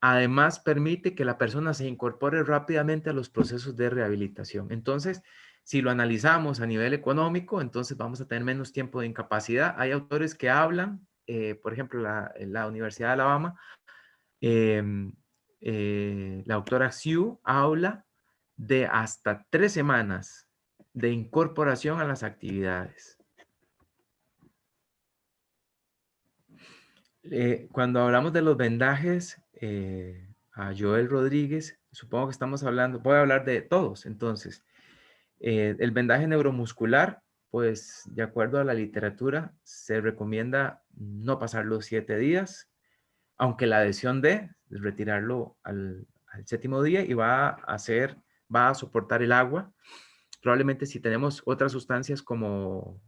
además permite que la persona se incorpore rápidamente a los procesos de rehabilitación. Entonces, si lo analizamos a nivel económico, entonces vamos a tener menos tiempo de incapacidad. Hay autores que hablan, por ejemplo, la Universidad de Alabama, la doctora Xu habla de hasta 3 semanas de incorporación a las actividades. Cuando hablamos de los vendajes, a Joel Rodríguez, supongo que estamos hablando, voy a hablar de todos, entonces. El vendaje neuromuscular, pues de acuerdo a la literatura, se recomienda no pasar los 7 días, aunque la adhesión de retirarlo al 7.º día y va a soportar el agua. Probablemente si tenemos otras sustancias como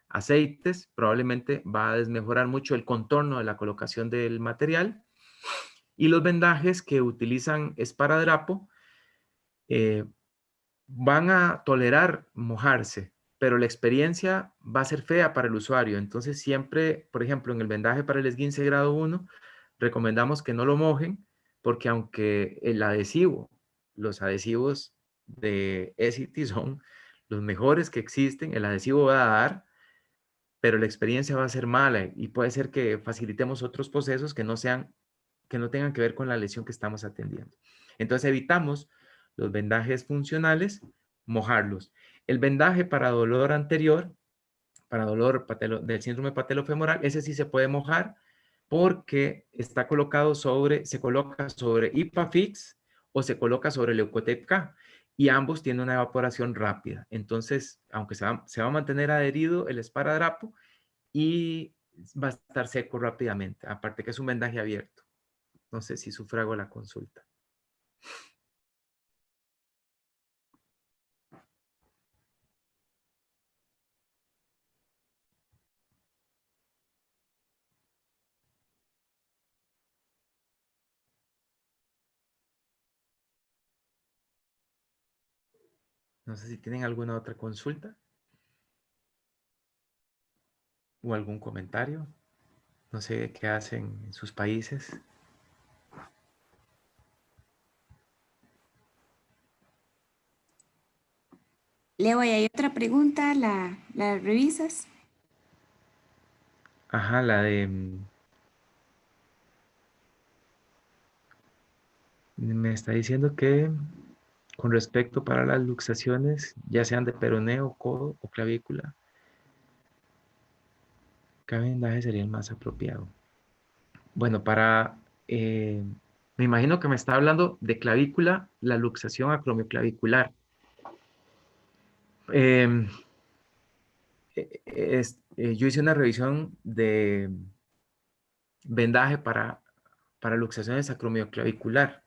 aceites, probablemente va a desmejorar mucho el contorno de la colocación del material. Y los vendajes que utilizan esparadrapo van a tolerar mojarse, pero la experiencia va a ser fea para el usuario. Entonces siempre, por ejemplo, en el vendaje para el esguince grado 1, recomendamos que no lo mojen, porque aunque el adhesivo, los adhesivos de Essity son los mejores que existen, el adhesivo va a dar, pero la experiencia va a ser mala y puede ser que facilitemos otros procesos que no tengan que ver con la lesión que estamos atendiendo. Entonces evitamos los vendajes funcionales, mojarlos. El vendaje para dolor anterior, para dolor del síndrome patelofemoral, ese sí se puede mojar porque está colocado se coloca sobre IPAFIX o se coloca sobre Leukotape K y ambos tienen una evaporación rápida. Entonces, aunque se va a mantener adherido el esparadrapo y va a estar seco rápidamente, aparte que es un vendaje abierto. No sé si sufrago la consulta. No sé si tienen alguna otra consulta o algún comentario. No sé qué hacen en sus países. Leo, y hay otra pregunta, ¿la revisas? Ajá, la de... Me está diciendo que con respecto para las luxaciones, ya sean de peroneo, codo o clavícula, ¿qué vendaje sería el más apropiado? Bueno, me imagino que me está hablando de clavícula, la luxación acromioclavicular. Em, yo hice una revisión de vendaje para luxaciones acromioclavicular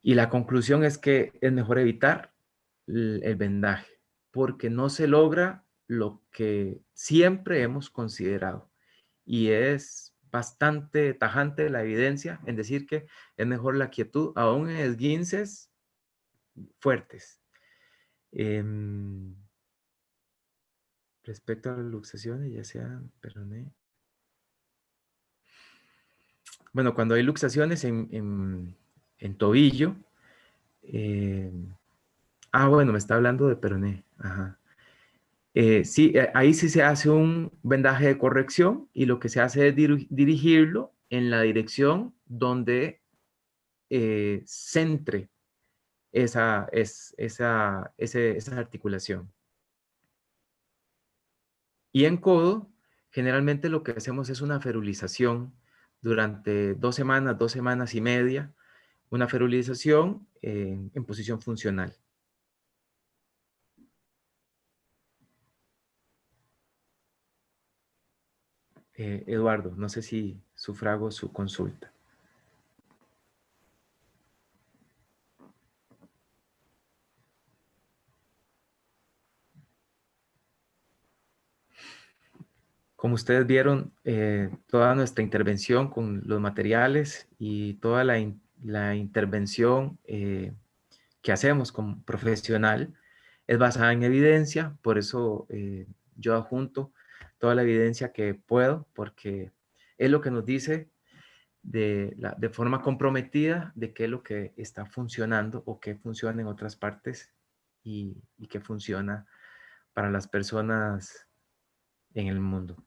y la conclusión es que es mejor evitar el vendaje porque no se logra lo que siempre hemos considerado y es bastante tajante la evidencia en decir que es mejor la quietud aún en esguinces fuertes. Respecto a las luxaciones, ya sean peroné. Bueno, cuando hay luxaciones en tobillo, bueno, me está hablando de peroné. Ajá. Sí, ahí sí se hace un vendaje de corrección y lo que se hace es dirigirlo en la dirección donde centre esa articulación. Y en codo, generalmente lo que hacemos es una ferulización durante 2 semanas y media, una ferulización en posición funcional. Eduardo, no sé si sufrago su consulta. Como ustedes vieron, toda nuestra intervención con los materiales y toda la intervención que hacemos como profesional es basada en evidencia, por eso yo adjunto toda la evidencia que puedo, porque es lo que nos dice de forma comprometida de qué es lo que está funcionando o qué funciona en otras partes y qué funciona para las personas en el mundo.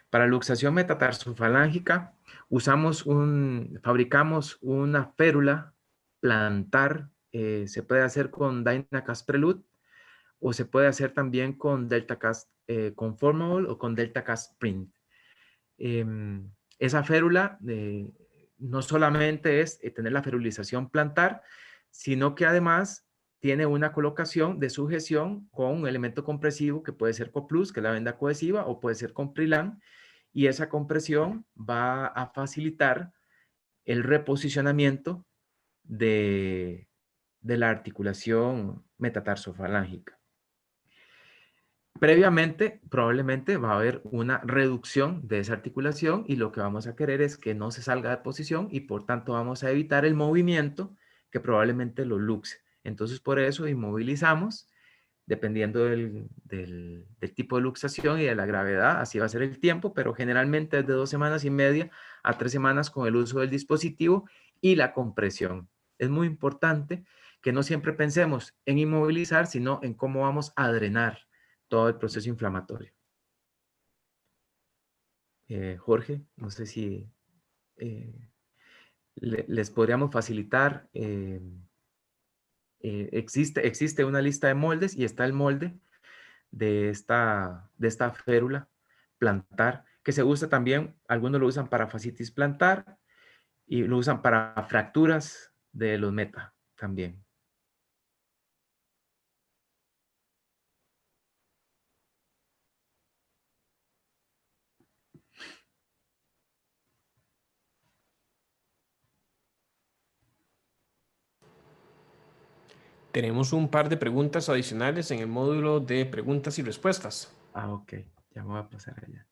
Para luxación metatarsofalángica fabricamos una férula plantar, se puede hacer con Dynacast Prelude o se puede hacer también con DeltaCast Conformable o con DeltaCast Print. Esa férula no solamente es tener la ferulización plantar, sino que además tiene una colocación de sujeción con un elemento compresivo que puede ser Coplus, que es la venda cohesiva, o puede ser Comprilan, y esa compresión va a facilitar el reposicionamiento de la articulación metatarsofalángica. Previamente, probablemente va a haber una reducción de esa articulación y lo que vamos a querer es que no se salga de posición y por tanto vamos a evitar el movimiento que probablemente lo luxe. Entonces, por eso inmovilizamos, dependiendo del tipo de luxación y de la gravedad, así va a ser el tiempo, pero generalmente es de 2 semanas y media a 3 semanas con el uso del dispositivo y la compresión. Es muy importante que no siempre pensemos en inmovilizar, sino en cómo vamos a drenar todo el proceso inflamatorio. Jorge, no sé si les podríamos facilitar. Existe una lista de moldes y está el molde de esta férula plantar, que se usa también, algunos lo usan para fascitis plantar y lo usan para fracturas de los meta también. Tenemos un par de preguntas adicionales en el módulo de preguntas y respuestas. Ah, ok, ya me voy a pasar allá.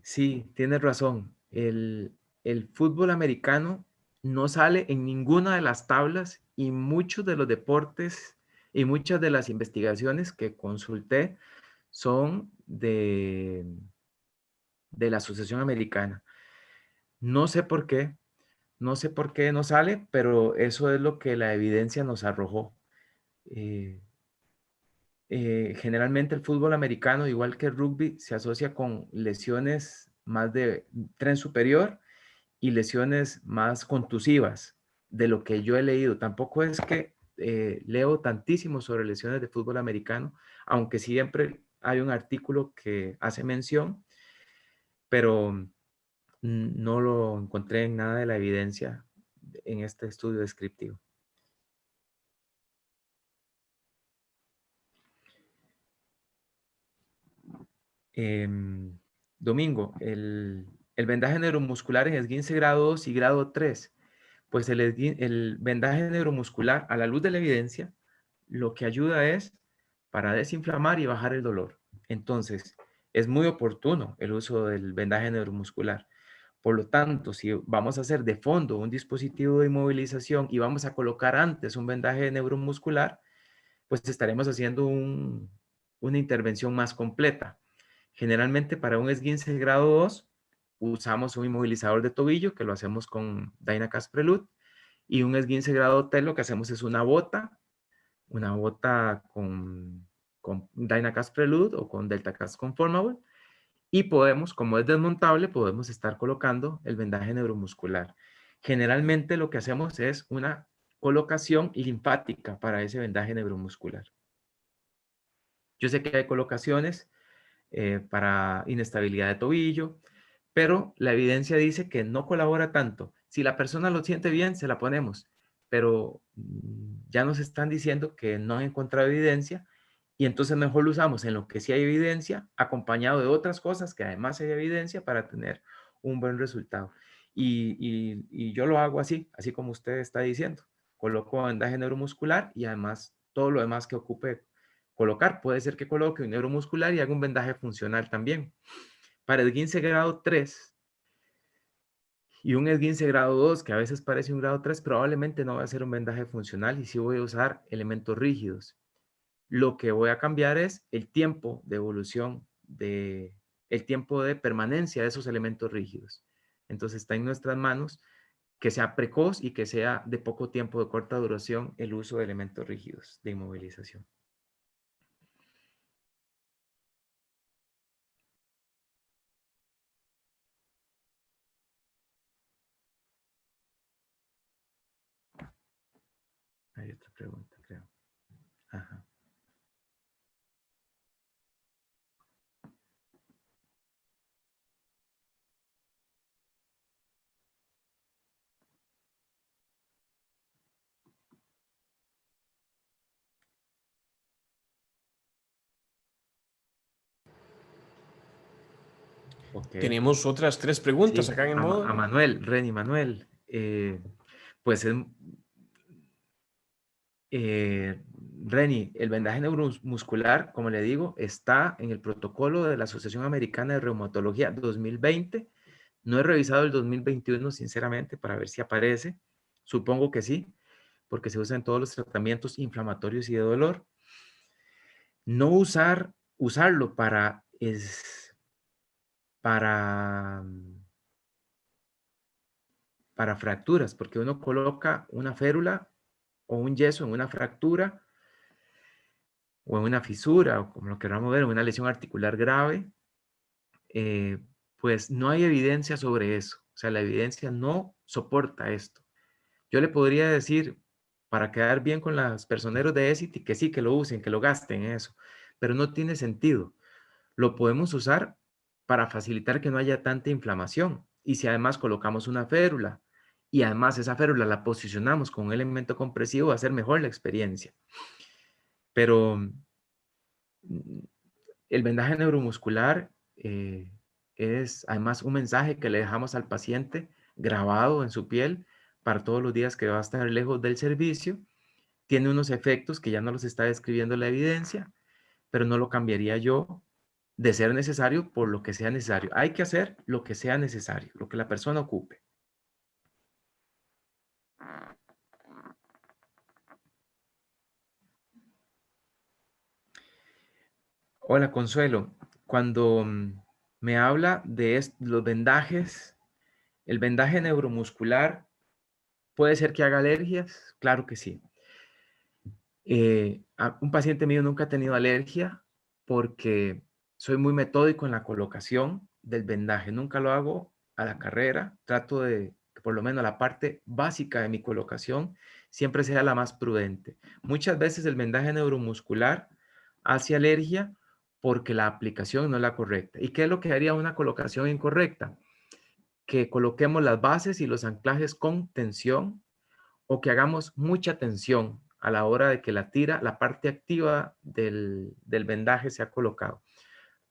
Sí, tienes razón. El fútbol americano no sale en ninguna de las tablas y muchos de los deportes y muchas de las investigaciones que consulté son de la Asociación Americana. No sé por qué, no sé por qué no sale, pero eso es lo que la evidencia nos arrojó. Eh, Generalmente el fútbol americano, igual que el rugby, se asocia con lesiones más de tren superior y lesiones más contusivas de lo que yo he leído. Tampoco es que leo tantísimo sobre lesiones de fútbol americano, aunque siempre hay un artículo que hace mención, pero no lo encontré en nada de la evidencia en este estudio descriptivo. Domingo, el vendaje neuromuscular en esguince grado 2 y grado 3. Pues el vendaje neuromuscular, a la luz de la evidencia, lo que ayuda es para desinflamar y bajar el dolor. Entonces, es muy oportuno el uso del vendaje neuromuscular. Por lo tanto, si vamos a hacer de fondo un dispositivo de inmovilización y vamos a colocar antes un vendaje neuromuscular, pues estaremos haciendo una intervención más completa. Generalmente para un esguince grado 2 usamos un inmovilizador de tobillo que lo hacemos con Dynacast Prelude, y un esguince grado T lo que hacemos es una bota con Dynacast Prelude o con DeltaCast Conformable, y podemos, como es desmontable, podemos estar colocando el vendaje neuromuscular. Generalmente lo que hacemos es una colocación linfática para ese vendaje neuromuscular. Yo sé que hay colocaciones para inestabilidad de tobillo, pero la evidencia dice que no colabora tanto. Si la persona lo siente bien, se la ponemos, pero ya nos están diciendo que no han encontrado evidencia y entonces mejor lo usamos en lo que sí hay evidencia, acompañado de otras cosas que además hay evidencia para tener un buen resultado. Y yo lo hago así como usted está diciendo. Coloco vendaje neuromuscular y además todo lo demás que ocupe colocar. Puede ser que coloque un neuromuscular y haga un vendaje funcional también. Para esguince grado 3 y un esguince grado 2, que a veces parece un grado 3, probablemente no va a ser un vendaje funcional y sí voy a usar elementos rígidos. Lo que voy a cambiar es el tiempo de evolución, el tiempo de permanencia de esos elementos rígidos. Entonces está en nuestras manos que sea precoz y que sea de poco tiempo, de corta duración, el uso de elementos rígidos de inmovilización. Hay otra pregunta, creo. Ajá. Okay. Tenemos otras 3 preguntas Sí, acá en el módulo. a Manuel, Reni Manuel. Pues es, Reni, el vendaje neuromuscular, como le digo, está en el protocolo de la Asociación Americana de Reumatología 2020. No he revisado el 2021, sinceramente, para ver si aparece. Supongo que sí, porque se usa en todos los tratamientos inflamatorios y de dolor. No usarlo para, para fracturas, porque uno coloca una férula o un yeso en una fractura o en una fisura, o como lo queramos ver, en una lesión articular grave, pues no hay evidencia sobre eso. O sea, la evidencia no soporta esto. Yo le podría decir, para quedar bien con los personeros de Essity, que sí, que lo usen, que lo gasten en eso, pero no tiene sentido. Lo podemos usar para facilitar que no haya tanta inflamación. Y si además colocamos una férula y además esa férula la posicionamos con un elemento compresivo, va a ser mejor la experiencia. Pero el vendaje neuromuscular es además un mensaje que le dejamos al paciente grabado en su piel para todos los días que va a estar lejos del servicio. Tiene unos efectos que ya no los está describiendo la evidencia, pero no lo cambiaría yo de ser necesario por lo que sea necesario. Hay que hacer lo que sea necesario, lo que la persona ocupe. Hola, Consuelo. Cuando me habla de los vendajes, el vendaje neuromuscular, ¿puede ser que haga alergias? Claro que sí. Un paciente mío nunca ha tenido alergia porque soy muy metódico en la colocación del vendaje. Nunca lo hago a la carrera. Trato de que por lo menos la parte básica de mi colocación siempre sea la más prudente. Muchas veces el vendaje neuromuscular hace alergia porque la aplicación no es la correcta. ¿Y qué es lo que haría una colocación incorrecta? Que coloquemos las bases y los anclajes con tensión o que hagamos mucha tensión a la hora de que la parte activa del vendaje se ha colocado.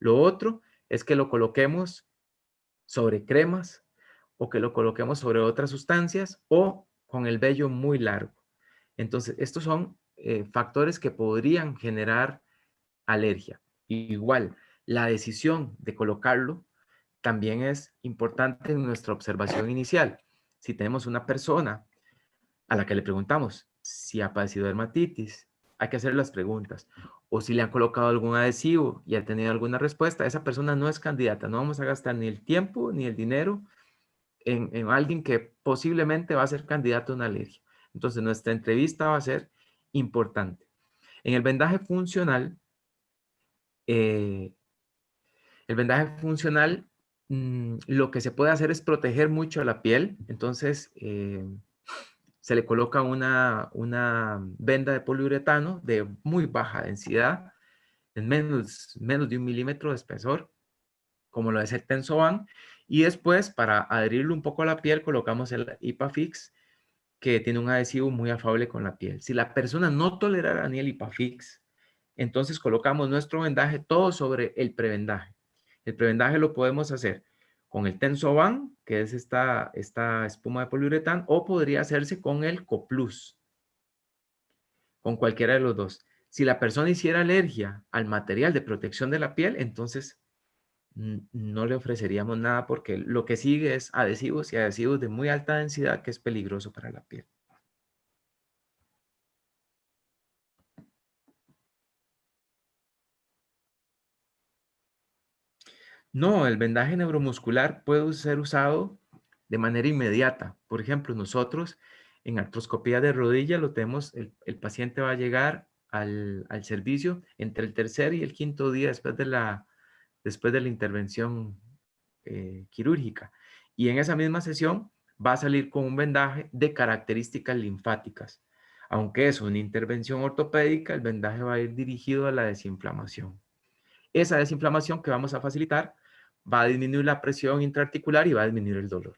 Lo otro es que lo coloquemos sobre cremas o que lo coloquemos sobre otras sustancias o con el vello muy largo. Entonces, estos son factores que podrían generar alergia. Igual, la decisión de colocarlo también es importante en nuestra observación inicial. Si tenemos una persona a la que le preguntamos si ha padecido dermatitis, hay que hacer las preguntas. O si le han colocado algún adhesivo y ha tenido alguna respuesta, esa persona no es candidata. No vamos a gastar ni el tiempo ni el dinero en alguien que posiblemente va a ser candidato a una alergia. Entonces, nuestra entrevista va a ser importante. En eh, el vendaje funcional, lo que se puede hacer es proteger mucho la piel. Entonces, se le coloca una venda de poliuretano de muy baja densidad, en menos de 1 milímetro de espesor, como lo es el Tensoban, y después para adherirlo un poco a la piel colocamos el Ipafix, que tiene un adhesivo muy afable con la piel. Si la persona no tolerara ni el Ipafix, entonces colocamos nuestro vendaje todo sobre el prevendaje. El prevendaje lo podemos hacer con el Tensoban, que es esta espuma de poliuretano, o podría hacerse con el Coplus, con cualquiera de los dos. Si la persona hiciera alergia al material de protección de la piel, entonces no le ofreceríamos nada porque lo que sigue es adhesivos y adhesivos de muy alta densidad que es peligroso para la piel. No, el vendaje neuromuscular puede ser usado de manera inmediata. Por ejemplo, nosotros en artroscopía de rodilla lo tenemos, el paciente va a llegar al servicio entre el tercer y el quinto día después de la intervención quirúrgica. Y en esa misma sesión va a salir con un vendaje de características linfáticas. Aunque es una intervención ortopédica, el vendaje va a ir dirigido a la desinflamación. Esa desinflamación que vamos a facilitar va a disminuir la presión intraarticular y va a disminuir el dolor.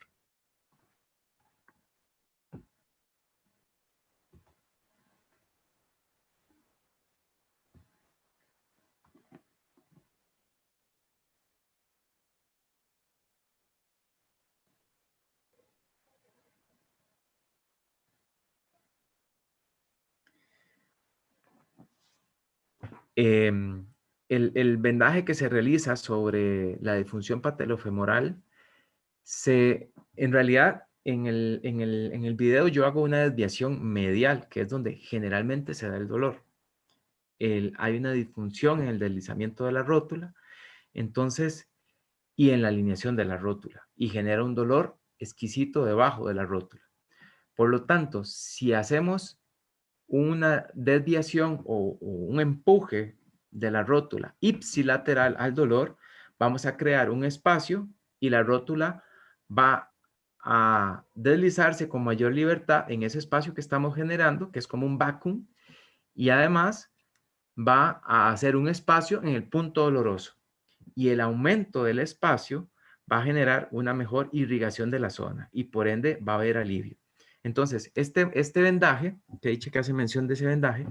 Em, el vendaje que se realiza sobre la disfunción patelofemoral, en realidad, en el video yo hago una desviación medial, que es donde generalmente se da el dolor. Hay una disfunción en el deslizamiento de la rótula, entonces, y en la alineación de la rótula, y genera un dolor exquisito debajo de la rótula. Por lo tanto, si hacemos una desviación o un empuje de la rótula ipsilateral al dolor, vamos a crear un espacio y la rótula va a deslizarse con mayor libertad en ese espacio que estamos generando, que es como un vacuum, y además va a hacer un espacio en el punto doloroso. Y el aumento del espacio va a generar una mejor irrigación de la zona y por ende va a haber alivio. Entonces, este vendaje, que he dicho que hace mención de ese vendaje,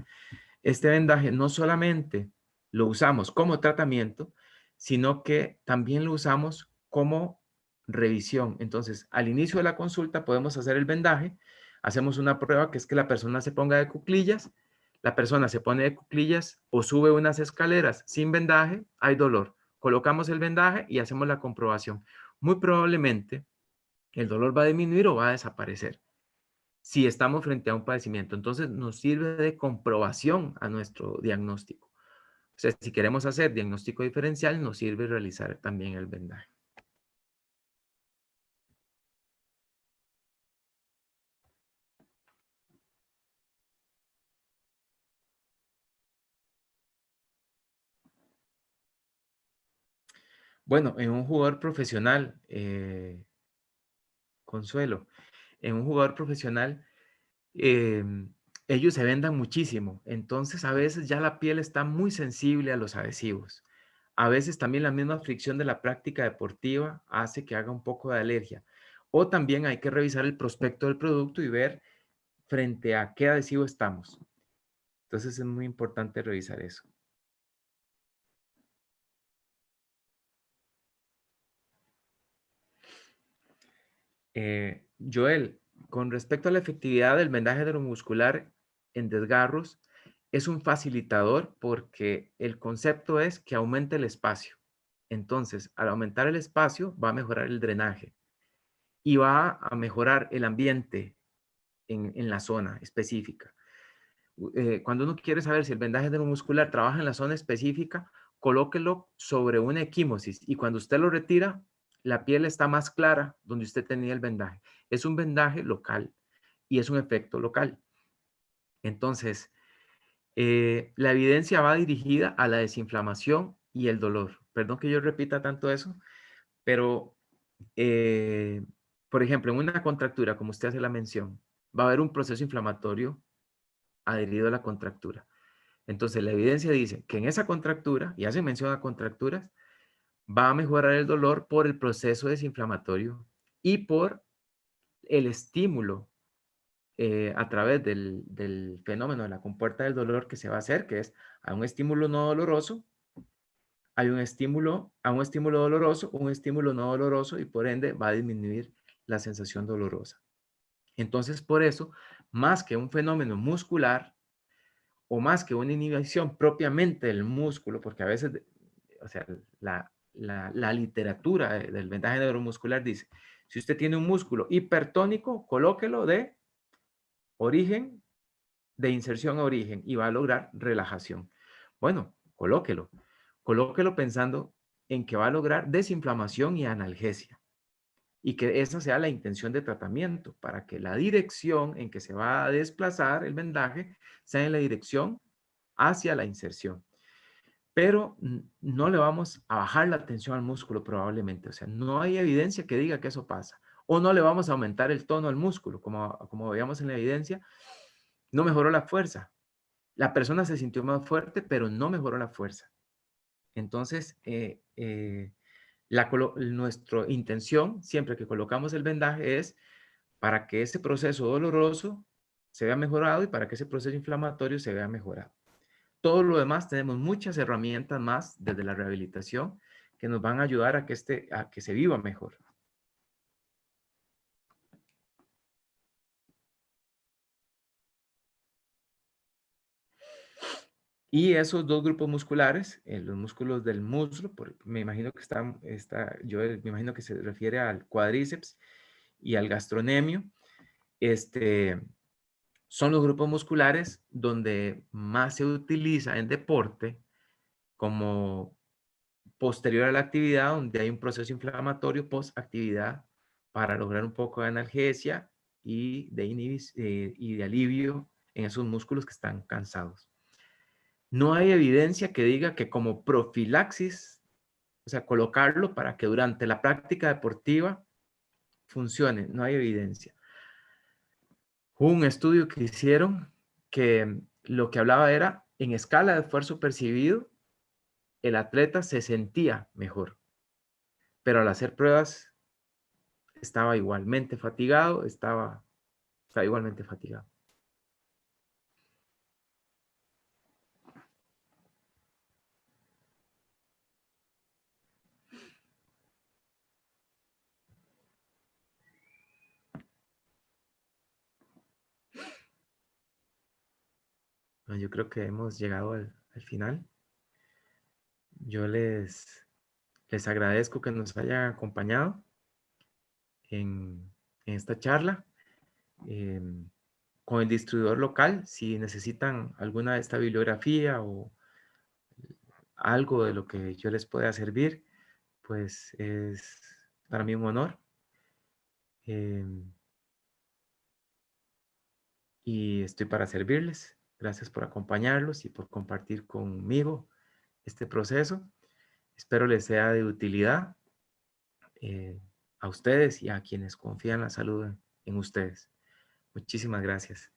este vendaje no solamente lo usamos como tratamiento, sino que también lo usamos como revisión. Entonces, al inicio de la consulta podemos hacer el vendaje, hacemos una prueba que es que la persona se ponga de cuclillas, la persona se pone de cuclillas o sube unas escaleras sin vendaje, hay dolor. Colocamos el vendaje y hacemos la comprobación. Muy probablemente el dolor va a disminuir o va a desaparecer si estamos frente a un padecimiento. Entonces nos sirve de comprobación a nuestro diagnóstico. O sea, si queremos hacer diagnóstico diferencial, nos sirve realizar también el vendaje. Bueno, en un jugador profesional, Consuelo, en un jugador profesional, eh, ellos se vendan muchísimo. Entonces, a veces ya la piel está muy sensible a los adhesivos. A veces también la misma fricción de la práctica deportiva hace que haga un poco de alergia. O también hay que revisar el prospecto del producto y ver frente a qué adhesivo estamos. Entonces es muy importante revisar eso. Joel, con respecto a la efectividad del vendaje neuromuscular en desgarros, es un facilitador porque el concepto es que aumente el espacio. Entonces, al aumentar el espacio, va a mejorar el drenaje y va a mejorar el ambiente en la zona específica. Cuando uno quiere saber si el vendaje neuromuscular trabaja en la zona específica, colóquelo sobre una equimosis y cuando usted lo retira, la piel está más clara donde usted tenía el vendaje. Es un vendaje local y es un efecto local. Entonces, la evidencia va dirigida a la desinflamación y el dolor. Perdón que yo repita tanto eso, pero, eh, por ejemplo, en una contractura, como usted hace la mención, va a haber un proceso inflamatorio adherido a la contractura. Entonces, la evidencia dice que en esa contractura, y hace mención a contracturas, va a mejorar el dolor por el proceso desinflamatorio y por el estímulo a través del fenómeno de la compuerta del dolor que se va a hacer, que es a un estímulo no doloroso, hay un estímulo, a un estímulo doloroso, un estímulo no doloroso y por ende va a disminuir la sensación dolorosa. Entonces, por eso, más que un fenómeno muscular, o más que una inhibición propiamente del músculo, porque a veces, o sea, la literatura del vendaje neuromuscular dice, si usted tiene un músculo hipertónico, colóquelo de origen, de inserción a origen y va a lograr relajación. Bueno, colóquelo pensando en que va a lograr desinflamación y analgesia y que esa sea la intención de tratamiento para que la dirección en que se va a desplazar el vendaje sea en la dirección hacia la inserción. Pero no le vamos a bajar la tensión al músculo probablemente. O sea, no hay evidencia que diga que eso pasa. O no le vamos a aumentar el tono al músculo. Como veíamos en la evidencia, no mejoró la fuerza. La persona se sintió más fuerte, pero no mejoró la fuerza. Entonces, nuestra intención, siempre que colocamos el vendaje, es para que ese proceso doloroso se vea mejorado y para que ese proceso inflamatorio se vea mejorado. Todo lo demás tenemos muchas herramientas más desde la rehabilitación que nos van a ayudar a que se viva mejor. Y esos dos grupos musculares, los músculos del muslo, me imagino que me imagino que se refiere al cuádriceps y al gastrocnemio, son los grupos musculares donde más se utiliza en deporte como posterior a la actividad, donde hay un proceso inflamatorio post-actividad para lograr un poco de analgesia y y de alivio en esos músculos que están cansados. No hay evidencia que diga que como profilaxis, o sea, colocarlo para que durante la práctica deportiva funcione, no hay evidencia. Hubo un estudio que hicieron que lo que hablaba era, en escala de esfuerzo percibido, el atleta se sentía mejor, pero al hacer pruebas estaba igualmente fatigado, estaba igualmente fatigado. Bueno, yo creo que hemos llegado al final. Yo les agradezco que nos hayan acompañado en esta charla. Con el distribuidor local, si necesitan alguna de esta bibliografía o algo de lo que yo les pueda servir, pues es para mí un honor. Y estoy para servirles. Gracias por acompañarlos y por compartir conmigo este proceso. Espero les sea de utilidad a ustedes y a quienes confían la salud en ustedes. Muchísimas gracias.